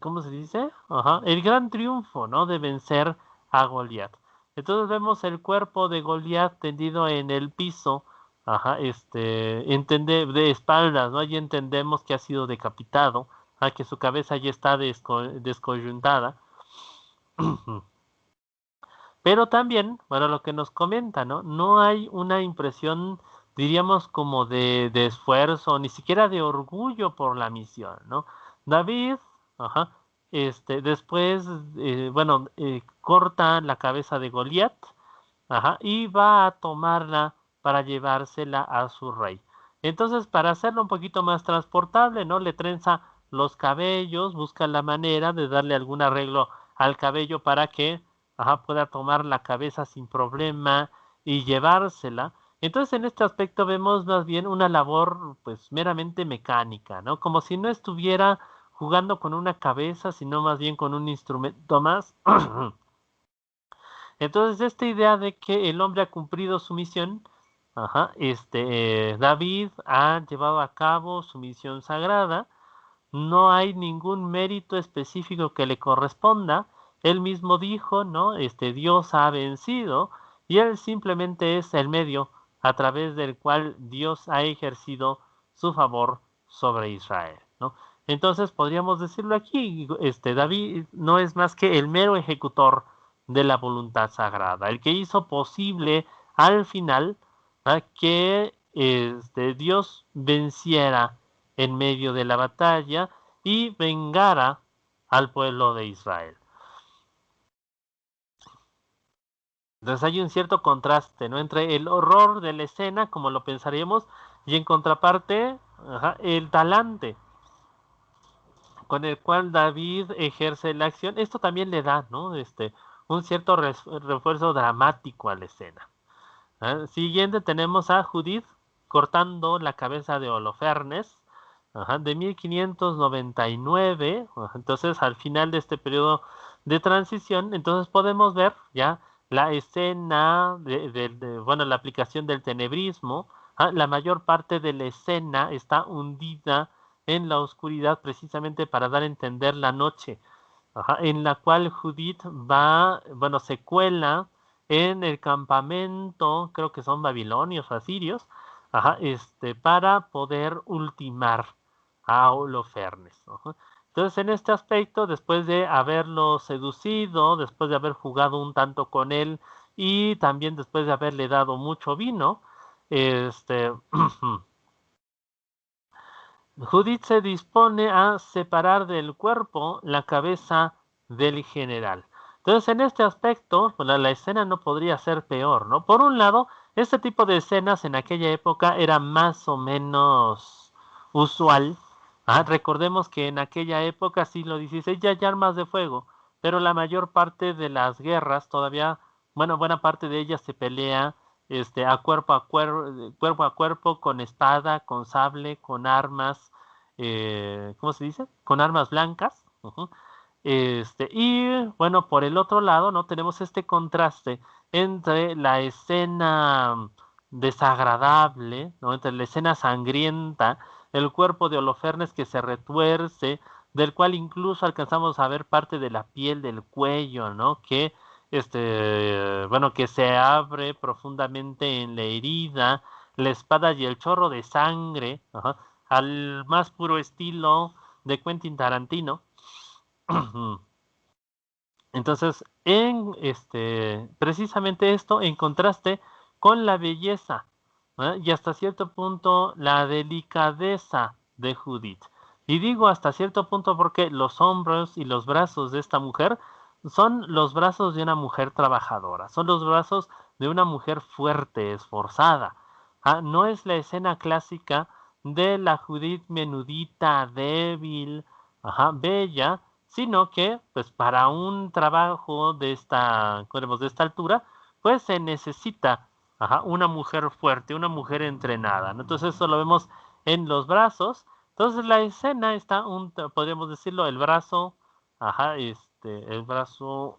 ¿cómo se dice? Ajá, el gran triunfo, ¿no? De vencer a Goliat. Entonces vemos el cuerpo de Goliat tendido en el piso, ajá, de espaldas, ¿no? Y entendemos que ha sido decapitado, que su cabeza ya está descoyuntada. Pero también, bueno, lo que nos comenta, ¿no? No hay una impresión, diríamos, como de esfuerzo, ni siquiera de orgullo por la misión, ¿no? David, ajá, después, corta la cabeza de Goliat, ajá, y va a tomarla para llevársela a su rey. Entonces, para hacerlo un poquito más transportable, ¿no? Le trenza los cabellos, busca la manera de darle algún arreglo al cabello para que, ajá, pueda tomar la cabeza sin problema y llevársela. Entonces, en este aspecto vemos más bien una labor, pues, meramente mecánica, ¿no? Como si no estuviera jugando con una cabeza, sino más bien con un instrumento más. Entonces, esta idea de que el hombre ha cumplido su misión, ajá, David ha llevado a cabo su misión sagrada, no hay ningún mérito específico que le corresponda, él mismo dijo, ¿no? Dios ha vencido y él simplemente es el medio a través del cual Dios ha ejercido su favor sobre Israel, ¿no? Entonces podríamos decirlo aquí, David no es más que el mero ejecutor de la voluntad sagrada, el que hizo posible al final que Dios venciera en medio de la batalla y vengara al pueblo de Israel. Entonces hay un cierto contraste, ¿no? Entre el horror de la escena, como lo pensaríamos, y en contraparte, ajá, el talante con el cual David ejerce la acción. Esto también le da, ¿no? Un cierto refuerzo dramático a la escena. Siguiente tenemos a Judith cortando la cabeza de Holofernes, ajá, de 1599. Entonces, al final de este periodo de transición, entonces podemos ver ya la escena bueno, la aplicación del tenebrismo. La mayor parte de la escena está hundida en la oscuridad precisamente para dar a entender la noche, ajá, en la cual Judith va, bueno, se cuela en el campamento, creo que son babilonios o asirios, ajá, para poder ultimar a Holofernes. Ajá. Entonces, en este aspecto, después de haberlo seducido, después de haber jugado un tanto con él y también después de haberle dado mucho vino, este, Judith se dispone a separar del cuerpo la cabeza del general. Entonces, en este aspecto, pues, la escena no podría ser peor, ¿no? Por un lado, este tipo de escenas en aquella época era más o menos usual. Recordemos que en aquella época, siglo XVI, ya hay armas de fuego, pero la mayor parte de las guerras todavía, bueno, buena parte de ellas se pelea cuerpo a cuerpo, con espada, con sable, con armas, ¿cómo se dice? Con armas blancas. Uh-huh. Y bueno, por el otro lado, ¿no? Tenemos este contraste entre la escena desagradable, ¿no? Entre la escena sangrienta, el cuerpo de Holofernes que se retuerce, del cual incluso alcanzamos a ver parte de la piel del cuello, ¿no? Que bueno, que se abre profundamente en la herida, la espada y el chorro de sangre, ajá, al más puro estilo de Quentin Tarantino. Entonces, precisamente esto en contraste con la belleza, y hasta cierto punto la delicadeza de Judith. Y digo hasta cierto punto porque los hombros y los brazos de esta mujer son los brazos de una mujer trabajadora, son los brazos de una mujer fuerte, esforzada. No es la escena clásica de la Judith menudita, débil, bella, sino que pues para un trabajo de esta altura, pues se necesita, una mujer fuerte, una mujer entrenada, ¿no? Entonces eso lo vemos en los brazos. Entonces la escena está podríamos decirlo, el brazo, el brazo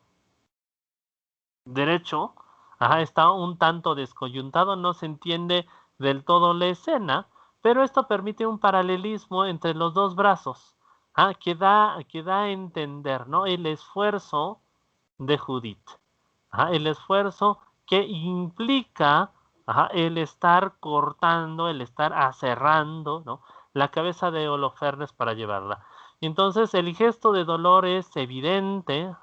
derecho, está un tanto descoyuntado, no se entiende del todo la escena, pero esto permite un paralelismo entre los dos brazos. que da a entender, ¿no? El esfuerzo de Judith. El esfuerzo que implica el estar cortando, el estar aserrando, ¿no? La cabeza de Holofernes para llevarla. Entonces el gesto de dolor es evidente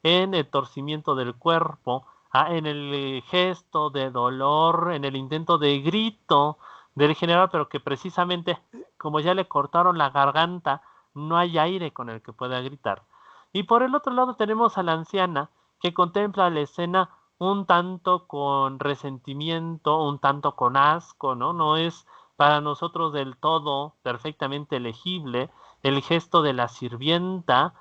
en el torcimiento del cuerpo, en el gesto de dolor, en el intento de grito del general, pero que precisamente como ya le cortaron la garganta, no hay aire con el que pueda gritar. Y por el otro lado tenemos a la anciana que contempla la escena un tanto con resentimiento, un tanto con asco, ¿no? No es para nosotros del todo perfectamente legible el gesto de la sirvienta,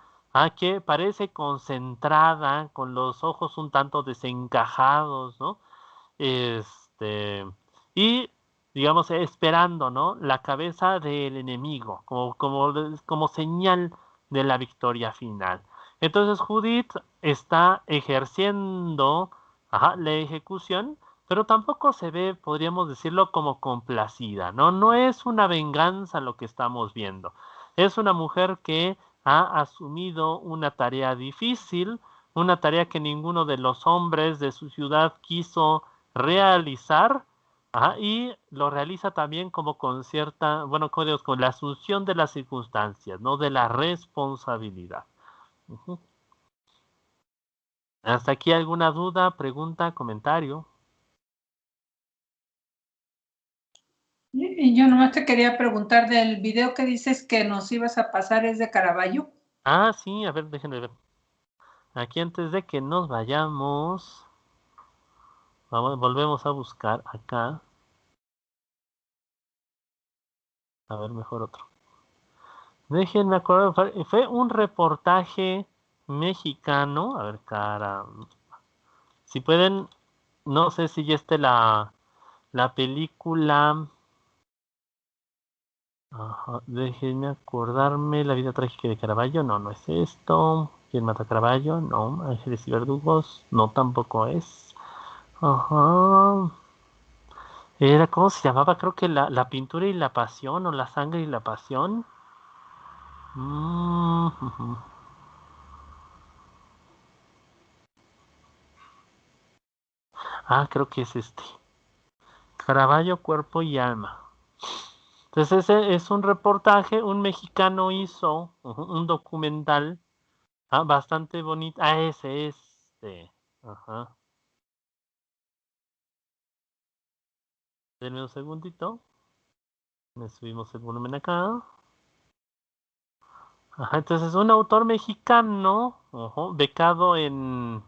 que parece concentrada, con los ojos un tanto desencajados, ¿no? Este, y digamos, esperando, ¿no? La cabeza del enemigo, como señal de la victoria final. Entonces Judith está ejerciendo la ejecución, pero tampoco se ve, podríamos decirlo, como complacida, ¿no? No es una venganza lo que estamos viendo. Es una mujer que ha asumido una tarea difícil, una tarea que ninguno de los hombres de su ciudad quiso realizar, y lo realiza también como con cierta, bueno, como digo, con la asunción de las circunstancias, no de la responsabilidad. Ujú. ¿Hasta aquí alguna duda, pregunta, comentario? Y yo nomás te quería preguntar del video que dices que nos ibas a pasar, ¿es de Caravaggio? Sí, a ver, déjenme ver. Aquí antes de que nos vayamos, volvemos a buscar acá. A ver, mejor otro. Déjenme acordar, fue un reportaje mexicano. A ver, cara. Si pueden, no sé si ya esté la película. Déjenme acordarme. La vida trágica de Caravaggio. No, no es esto. ¿Quién mata a Caravaggio? No. Ángeles y verdugos. No, tampoco es. Ajá. Era, ¿cómo se llamaba? Creo que la pintura y la pasión, o la sangre y la pasión. Ujú. Creo que es este. Caravaggio, cuerpo y alma. Entonces ese es un reportaje, un mexicano hizo un documental bastante bonito. Ese es este. Ajá. Denme un segundito. Le subimos el volumen acá. Entonces un autor mexicano, becado en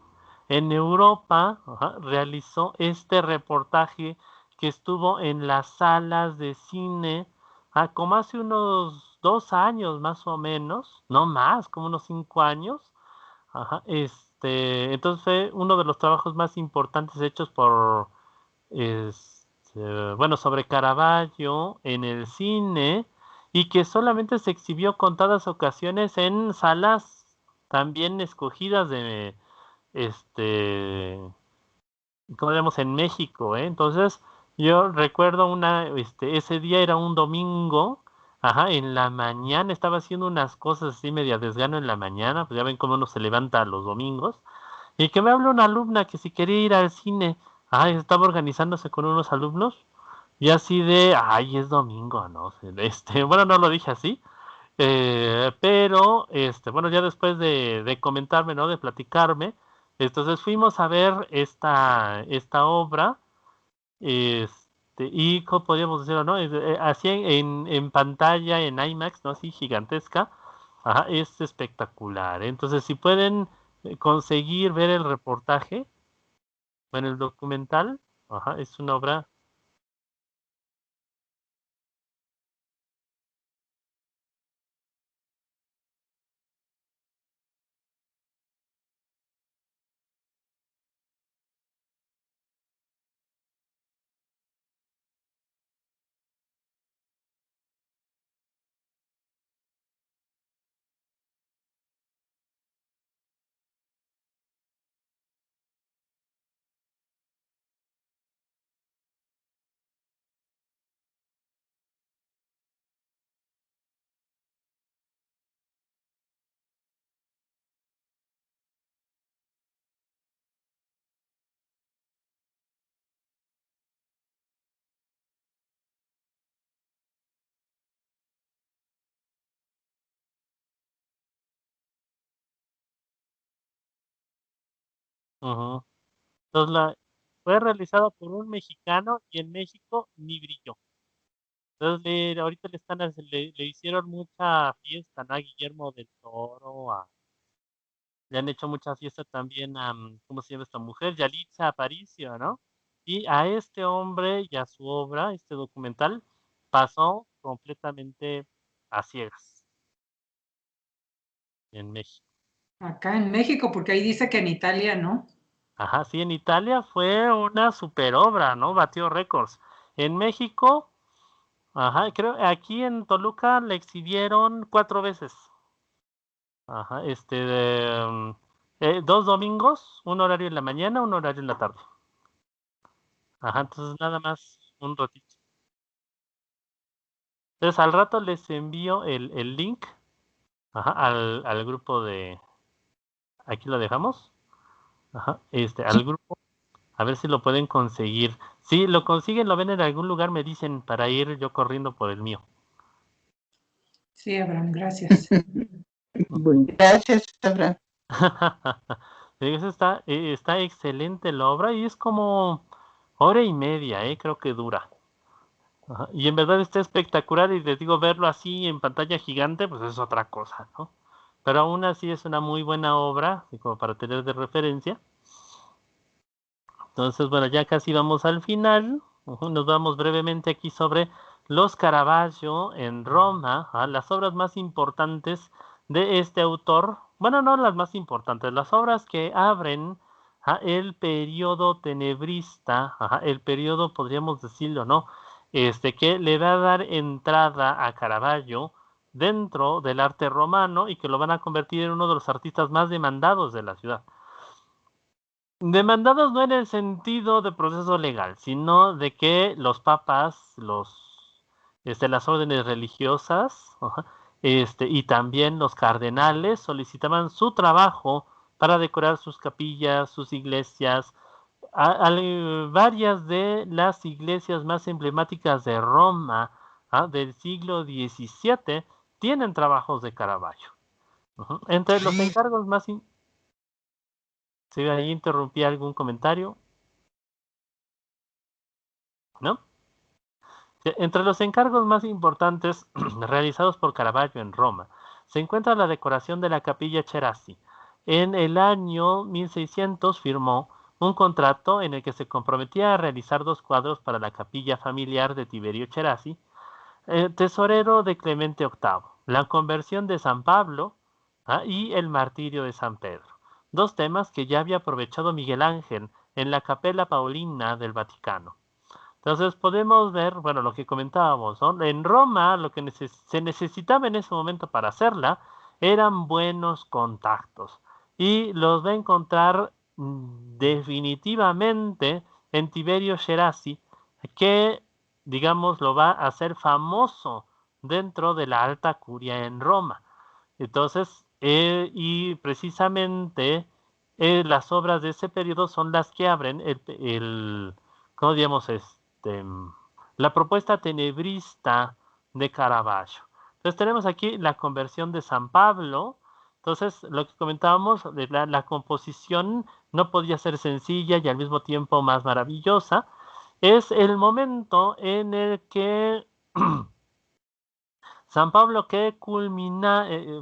Europa, realizó este reportaje que estuvo en las salas de cine como hace unos 2 años más o menos, no más, como unos 5 años. Entonces fue uno de los trabajos más importantes hechos por, bueno, sobre Caravaggio en el cine, y que solamente se exhibió contadas ocasiones en salas también escogidas de, este, como digamos, en México, ¿eh? Entonces, yo recuerdo ese día era un domingo, en la mañana estaba haciendo unas cosas así media desgano en la mañana, pues ya ven cómo uno se levanta los domingos, y que me habla una alumna que si quería ir al cine, estaba organizándose con unos alumnos, y así de, ay, es domingo, ¿no? Bueno, no lo dije así, pero, bueno, ya después de comentarme, ¿no? De platicarme, entonces fuimos a ver esta obra, y como podríamos decirlo, ¿no? Así en pantalla, en IMAX, ¿no? Así gigantesca, es espectacular. Entonces, si pueden conseguir ver el reportaje, en el documental, es una obra Ujú. Entonces fue realizado por un mexicano y en México ni brilló. Entonces ahorita le hicieron mucha fiesta, ¿no? A Guillermo del Toro, le han hecho mucha fiesta también a, ¿cómo se llama esta mujer? Yalitza Aparicio, ¿no? Y a este hombre y a su obra, este documental, pasó completamente a ciegas en México. Acá en México, porque ahí dice que en Italia no. Ajá, sí, en Italia fue una super obra, ¿no? Batió récords. En México, ajá, creo, aquí en Toluca le exhibieron 4 veces. Ajá, 2 domingos, un horario en la mañana, un horario en la tarde. Ajá, entonces nada más un ratito. Entonces al rato les envío el link, ajá, al grupo de, aquí lo dejamos, ajá, al grupo, a ver si lo pueden conseguir. Si lo consiguen, lo ven en algún lugar, me dicen para ir yo corriendo por el mío. Sí, Abraham, gracias. Bueno, gracias, Abraham. Eso está excelente la obra y es como hora y media, creo que dura. Ajá, y en verdad está espectacular y les digo, verlo así en pantalla gigante, pues es otra cosa, ¿no? Pero aún así es una muy buena obra, así como para tener de referencia. Entonces, bueno, ya casi vamos al final. Nos vamos brevemente aquí sobre los Caravaggio en Roma, las obras más importantes de este autor. Bueno, no las más importantes, las obras que abren el periodo tenebrista, el periodo, podríamos decirlo, ¿no? Que le va a dar entrada a Caravaggio dentro del arte romano y que lo van a convertir en uno de los artistas más demandados de la ciudad. Demandados no en el sentido de proceso legal, sino de que los papas, las órdenes religiosas, y también los cardenales solicitaban su trabajo para decorar sus capillas, sus iglesias. Varias de las iglesias más emblemáticas de Roma, del siglo XVII, tienen trabajos de Caravaggio. Entre los encargos más... ¿Se ahí interrumpí algún comentario? ¿No? Entre los encargos más importantes realizados por Caravaggio en Roma se encuentra la decoración de la capilla Cherasi. En el año 1600 firmó un contrato en el que se comprometía a realizar 2 cuadros para la capilla familiar de Tiberio Cherasi, tesorero de Clemente VIII, la conversión de San Pablo y el martirio de San Pedro. 2 temas que ya había aprovechado Miguel Ángel en la Capella Paulina del Vaticano. Entonces podemos ver, bueno, lo que comentábamos, ¿no? En Roma lo que se necesitaba en ese momento para hacerla eran buenos contactos. Y los va a encontrar definitivamente en Tiberio Cherasi, que, digamos, lo va a hacer famoso dentro de la alta curia en Roma. Entonces, y precisamente las obras de ese periodo son las que abren ¿cómo digamos? La propuesta tenebrista de Caravaggio. Entonces tenemos aquí la conversión de San Pablo. Entonces, lo que comentábamos, de la composición no podía ser sencilla y al mismo tiempo más maravillosa. Es el momento en el que San Pablo quede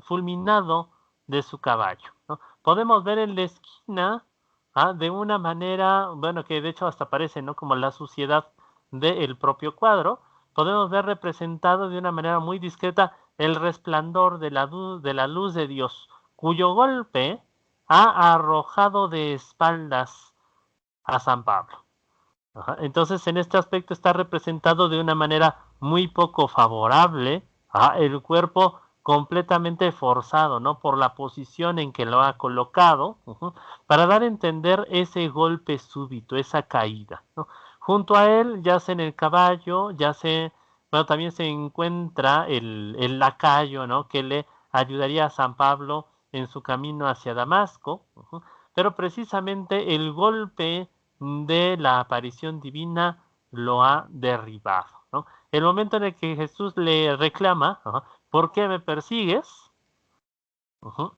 fulminado de su caballo, ¿no? Podemos ver en la esquina de una manera, bueno, que de hecho hasta parece, ¿no? Como la suciedad del propio cuadro, podemos ver representado de una manera muy discreta el resplandor de la luz de Dios, cuyo golpe ha arrojado de espaldas a San Pablo. Ajá. Entonces, en este aspecto está representado de una manera muy poco favorable, el cuerpo completamente forzado, ¿no? Por la posición en que lo ha colocado, para dar a entender ese golpe súbito, esa caída, ¿no? Junto a él yace en el caballo, bueno, también se encuentra el lacayo, ¿no? Que le ayudaría a San Pablo en su camino hacia Damasco, pero precisamente el golpe de la aparición divina lo ha derribado, ¿no? El momento en el que Jesús le reclama, ¿por qué me persigues?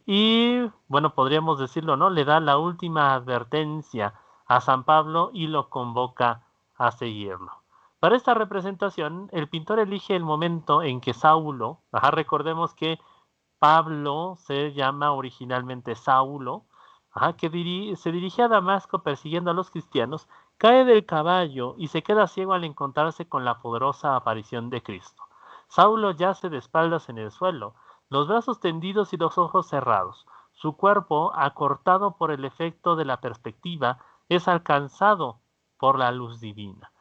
Y bueno, podríamos decirlo, ¿no? Le da la última advertencia a San Pablo y lo convoca a seguirlo. Para esta representación, el pintor elige el momento en que Saulo, recordemos que Pablo se llama originalmente Saulo, que se dirige a Damasco persiguiendo a los cristianos, cae del caballo y se queda ciego al encontrarse con la poderosa aparición de Cristo. Saulo yace de espaldas en el suelo, los brazos tendidos y los ojos cerrados. Su cuerpo, acortado por el efecto de la perspectiva, es alcanzado por la luz divina.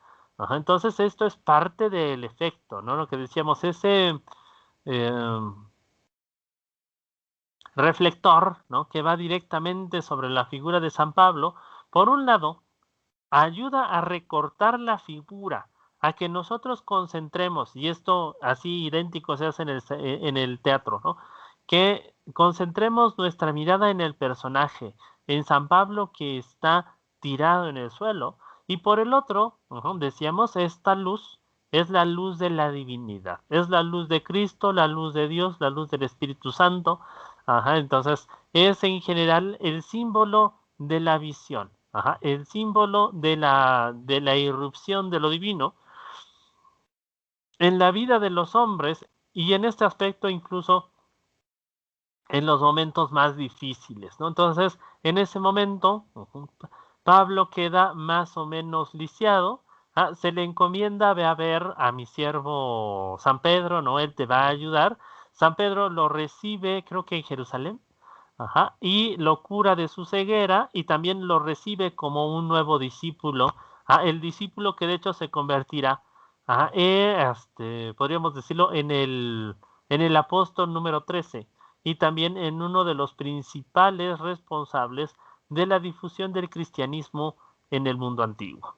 Entonces esto es parte del efecto, ¿no? Lo que decíamos, ese reflector, ¿no? Que va directamente sobre la figura de San Pablo, por un lado, ayuda a recortar la figura, a que nosotros concentremos, y esto así idéntico se hace en el teatro, ¿no? Que concentremos nuestra mirada en el personaje, en San Pablo que está tirado en el suelo, y por el otro, decíamos, esta luz es la luz de la divinidad, es la luz de Cristo, la luz de Dios, la luz del Espíritu Santo. Entonces es en general el símbolo de la visión, el símbolo de la irrupción de lo divino en la vida de los hombres y en este aspecto incluso en los momentos más difíciles, ¿no? Entonces, en ese momento, Pablo queda más o menos lisiado, se le encomienda, ve a ver a mi siervo San Pedro, ¿no? Él te va a ayudar. San Pedro lo recibe, creo que en Jerusalén, y lo cura de su ceguera y también lo recibe como un nuevo discípulo, el discípulo que de hecho se convertirá, podríamos decirlo, en el apóstol número 13 y también en uno de los principales responsables de la difusión del cristianismo en el mundo antiguo.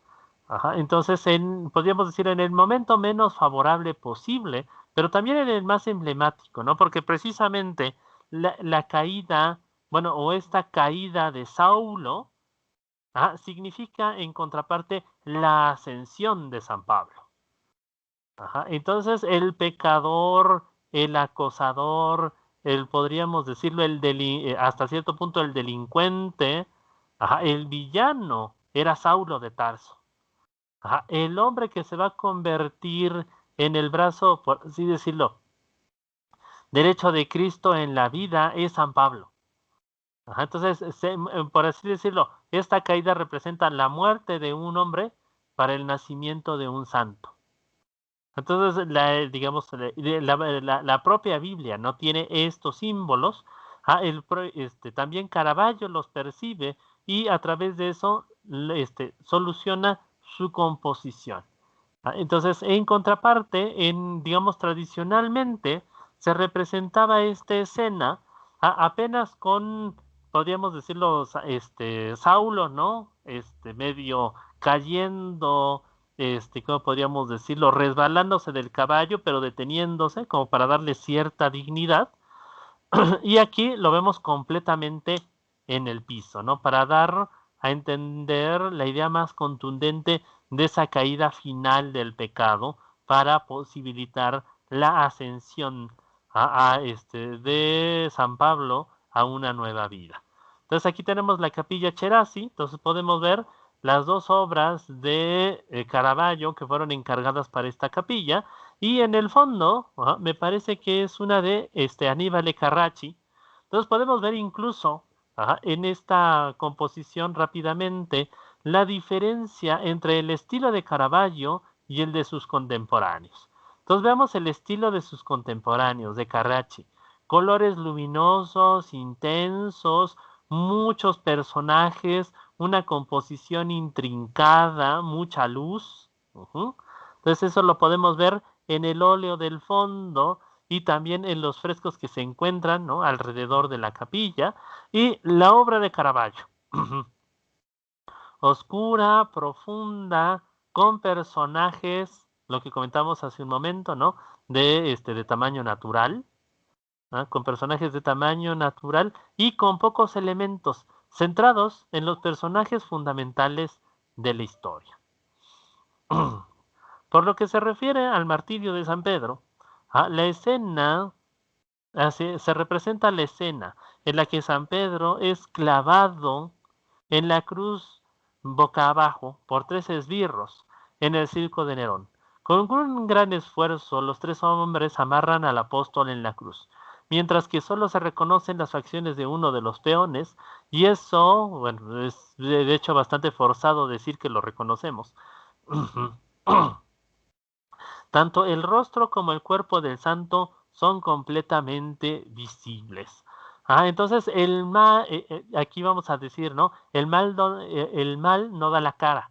Entonces, podríamos decir, en el momento menos favorable posible, pero también en el más emblemático, ¿no? Porque precisamente la caída, bueno, o esta caída de Saulo, significa en contraparte la ascensión de San Pablo. Entonces el pecador, el acosador, podríamos decirlo, hasta cierto punto el delincuente, el villano era Saulo de Tarso. El hombre que se va a convertir en el brazo, por así decirlo, derecho de Cristo en la vida es San Pablo. Entonces, por así decirlo, esta caída representa la muerte de un hombre para el nacimiento de un santo. Entonces, digamos, la propia Biblia no tiene estos símbolos. También Caravaggio los percibe y a través de eso soluciona su composición. Entonces, en contraparte, digamos, tradicionalmente se representaba esta escena apenas con, podríamos decirlo, Saulo, ¿no? Medio cayendo, ¿cómo podríamos decirlo? Resbalándose del caballo, pero deteniéndose, como para darle cierta dignidad. Y aquí lo vemos completamente en el piso, ¿no? Para dar a entender la idea más contundente de esa caída final del pecado para posibilitar la ascensión de San Pablo a una nueva vida. Entonces aquí tenemos la capilla Cherasi, entonces podemos ver las dos obras de Caravaggio que fueron encargadas para esta capilla, y en el fondo me parece que es una de Aníbal Carracci. Entonces podemos ver incluso en esta composición rápidamente la diferencia entre el estilo de Caravaggio y el de sus contemporáneos. Entonces veamos el estilo de sus contemporáneos, de Carracci. Colores luminosos, intensos, muchos personajes, una composición intrincada, mucha luz. Entonces eso lo podemos ver en el óleo del fondo y también en los frescos que se encuentran, ¿no?, alrededor de la capilla, y la obra de Caravaggio. Oscura, profunda, con personajes, lo que comentamos hace un momento, ¿no?, de tamaño natural, con personajes de tamaño natural y con pocos elementos, centrados en los personajes fundamentales de la historia. Por lo que se refiere al martirio de San Pedro, la escena Así se representa la escena en la que San Pedro es clavado en la cruz boca abajo por 3 esbirros en el circo de Nerón. Con un gran esfuerzo, los 3 hombres amarran al apóstol en la cruz, mientras que solo se reconocen las facciones de uno de los peones, y eso, bueno, es de hecho bastante forzado decir que lo reconocemos. Tanto el rostro como el cuerpo del santo son completamente visibles. Entonces el mal, aquí vamos a decir, ¿no? El mal no da la cara.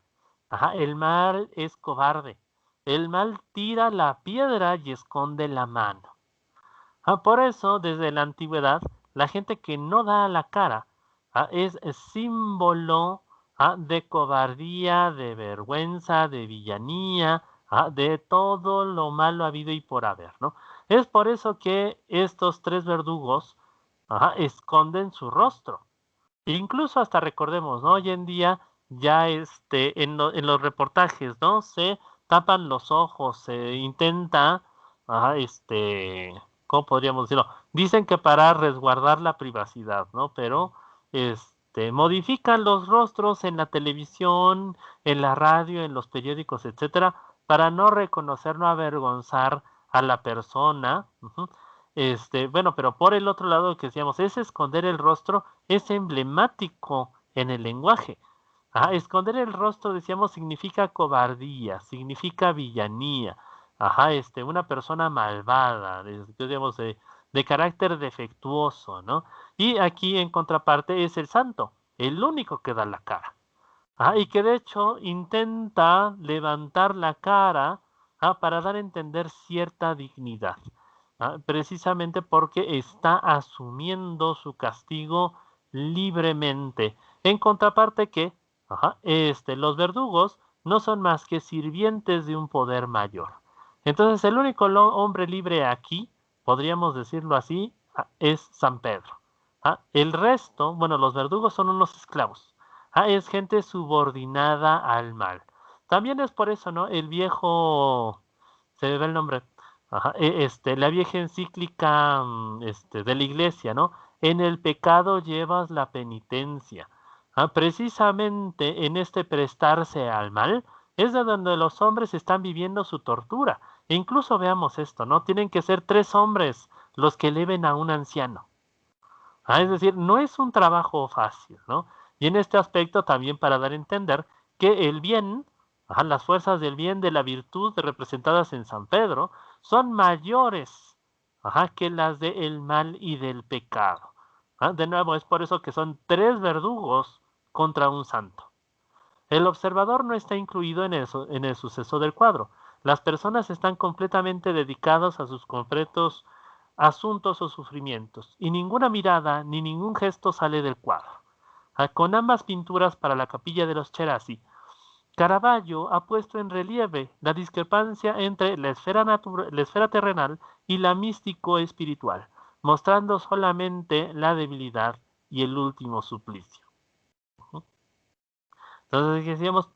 El mal es cobarde. El mal tira la piedra y esconde la mano. Por eso, desde la antigüedad, la gente que no da la cara es símbolo de cobardía, de vergüenza, de villanía, de todo lo malo habido y por haber, ¿no? Es por eso que estos 3 verdugos esconden su rostro. Incluso hasta recordemos, ¿no? Hoy en día ya en los reportajes, ¿no? Se tapan los ojos, se intenta, ¿cómo podríamos decirlo? Dicen que para resguardar la privacidad, ¿no? Pero modifican los rostros en la televisión, en la radio, en los periódicos, etcétera, para no reconocer, no avergonzar a la persona. Bueno, pero por el otro lado que decíamos, es esconder el rostro, es emblemático en el lenguaje. Esconder el rostro, decíamos, significa cobardía, significa villanía. Una persona malvada, digamos, de carácter defectuoso, ¿no? Y aquí en contraparte es el santo, el único que da la cara. Y que de hecho intenta levantar la cara para dar a entender cierta dignidad. Precisamente porque está asumiendo su castigo libremente. En contraparte que los verdugos no son más que sirvientes de un poder mayor. Entonces el único hombre libre aquí, podríamos decirlo así, es San Pedro. El resto, bueno, los verdugos son unos esclavos. Es gente subordinada al mal. También es por eso, ¿no? El viejo, se me va el nombre, la vieja encíclica de la iglesia, ¿no? En el pecado llevas la penitencia. Precisamente en este prestarse al mal es de donde los hombres están viviendo su tortura. E incluso veamos esto, ¿no? Tienen que ser 3 hombres los que eleven a un anciano. Es decir, no es un trabajo fácil, ¿no? Y en este aspecto también para dar a entender que el bien, las fuerzas del bien, de la virtud representadas en San Pedro, son mayores que las del mal y del pecado. De nuevo, es por eso que son 3 verdugos contra un santo. El observador no está incluido en el suceso del cuadro. Las personas están completamente dedicadas a sus concretos asuntos o sufrimientos, y ninguna mirada ni ningún gesto sale del cuadro. Con ambas pinturas para la capilla de los Cherasi, Caravaggio ha puesto en relieve la discrepancia entre la esfera terrenal y la místico-espiritual, mostrando solamente la debilidad y el último suplicio. Entonces decíamos,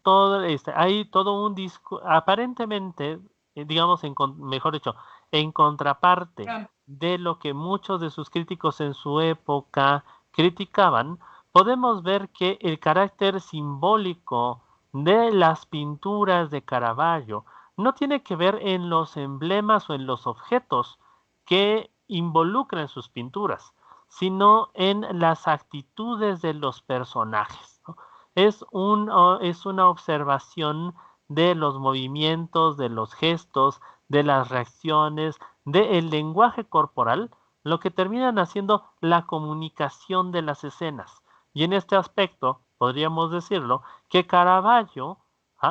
hay todo un disco, aparentemente, digamos, mejor dicho, en contraparte de lo que muchos de sus críticos en su época criticaban, podemos ver que el carácter simbólico de las pinturas de Caravaggio no tiene que ver en los emblemas o en los objetos que involucran sus pinturas, sino en las actitudes de los personajes, ¿no? Es una observación de los movimientos, de los gestos, de las reacciones, del lenguaje corporal, lo que terminan haciendo la comunicación de las escenas. Y en este aspecto, podríamos decirlo, que Caravaggio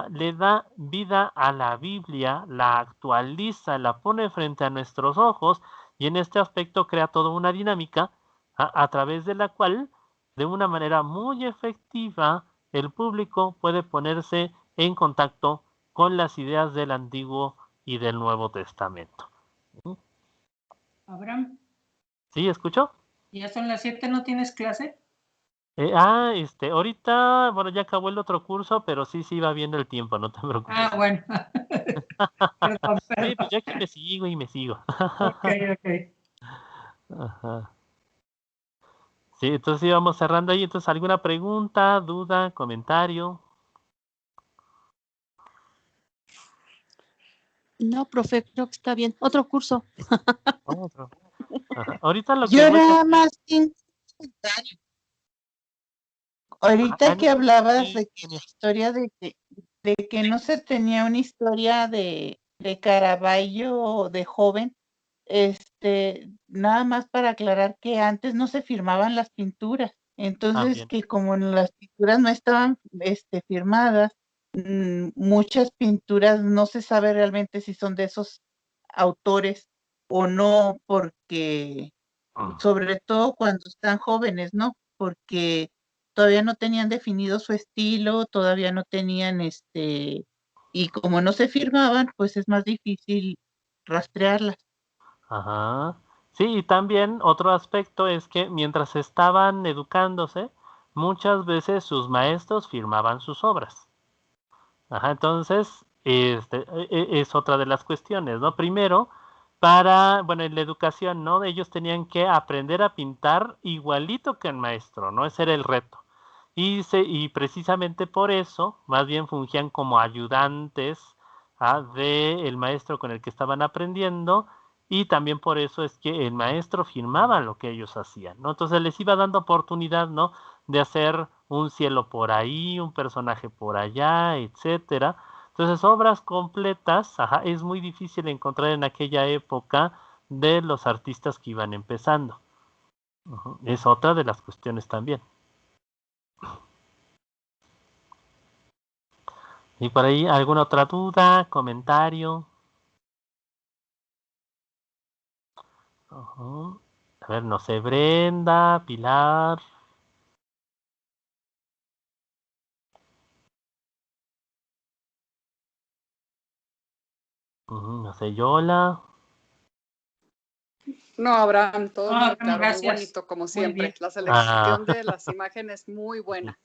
le da vida a la Biblia, la actualiza, la pone frente a nuestros ojos, y en este aspecto crea toda una dinámica a través de la cual, de una manera muy efectiva, el público puede ponerse en contacto con las ideas del Antiguo y del Nuevo Testamento. Abraham. ¿Sí, escuchó? ¿Ya son las 7? ¿No tienes clase? Ahorita, bueno, ya acabó el otro curso, pero sí va viendo el tiempo, no te preocupes. Bueno. Perdón. Sí, pues yo aquí me sigo. Ok. Ajá. Sí, entonces íbamos cerrando ahí. Entonces, ¿alguna pregunta, duda, comentario? No, profe, creo que está bien. Otro curso. Otro. Ajá. Ahorita lo que Yo voy a nada hacer... más tengo un comentario. Ahorita que hablabas Sí, de que la historia de que no se tenía una historia de Caravaggio de joven, nada más para aclarar que antes no se firmaban las pinturas. Entonces, bien. que como las pinturas no estaban firmadas, muchas pinturas no se sabe realmente si son de esos autores o no, porque sobre todo cuando están jóvenes, ¿no? Porque todavía no tenían definido su estilo, todavía no tenían y como no se firmaban, pues es más difícil rastrearlas. Ajá. Sí, y también otro aspecto es que mientras estaban educándose, muchas veces sus maestros firmaban sus obras. Ajá, entonces, es otra de las cuestiones, ¿no? Primero, bueno, en la educación, ¿no? Ellos tenían que aprender a pintar igualito que el maestro, ¿no? Ese era el reto. Y precisamente por eso, más bien fungían como ayudantes del maestro con el que estaban aprendiendo, y también por eso es que el maestro firmaba lo que ellos hacían, ¿no? Entonces les iba dando oportunidad, ¿no? De hacer un cielo por ahí, un personaje por allá, etcétera. Entonces, obras completas, es muy difícil encontrar en aquella época de los artistas que iban empezando. Es otra de las cuestiones también. ¿Y por ahí alguna otra duda, comentario? Ujú. A ver, no sé, Brenda, Pilar. No sé, Yola. No, Abraham, todo muy claro, muy gracias. bonito, como Muy bien. siempre. La selección de las imágenes muy buena.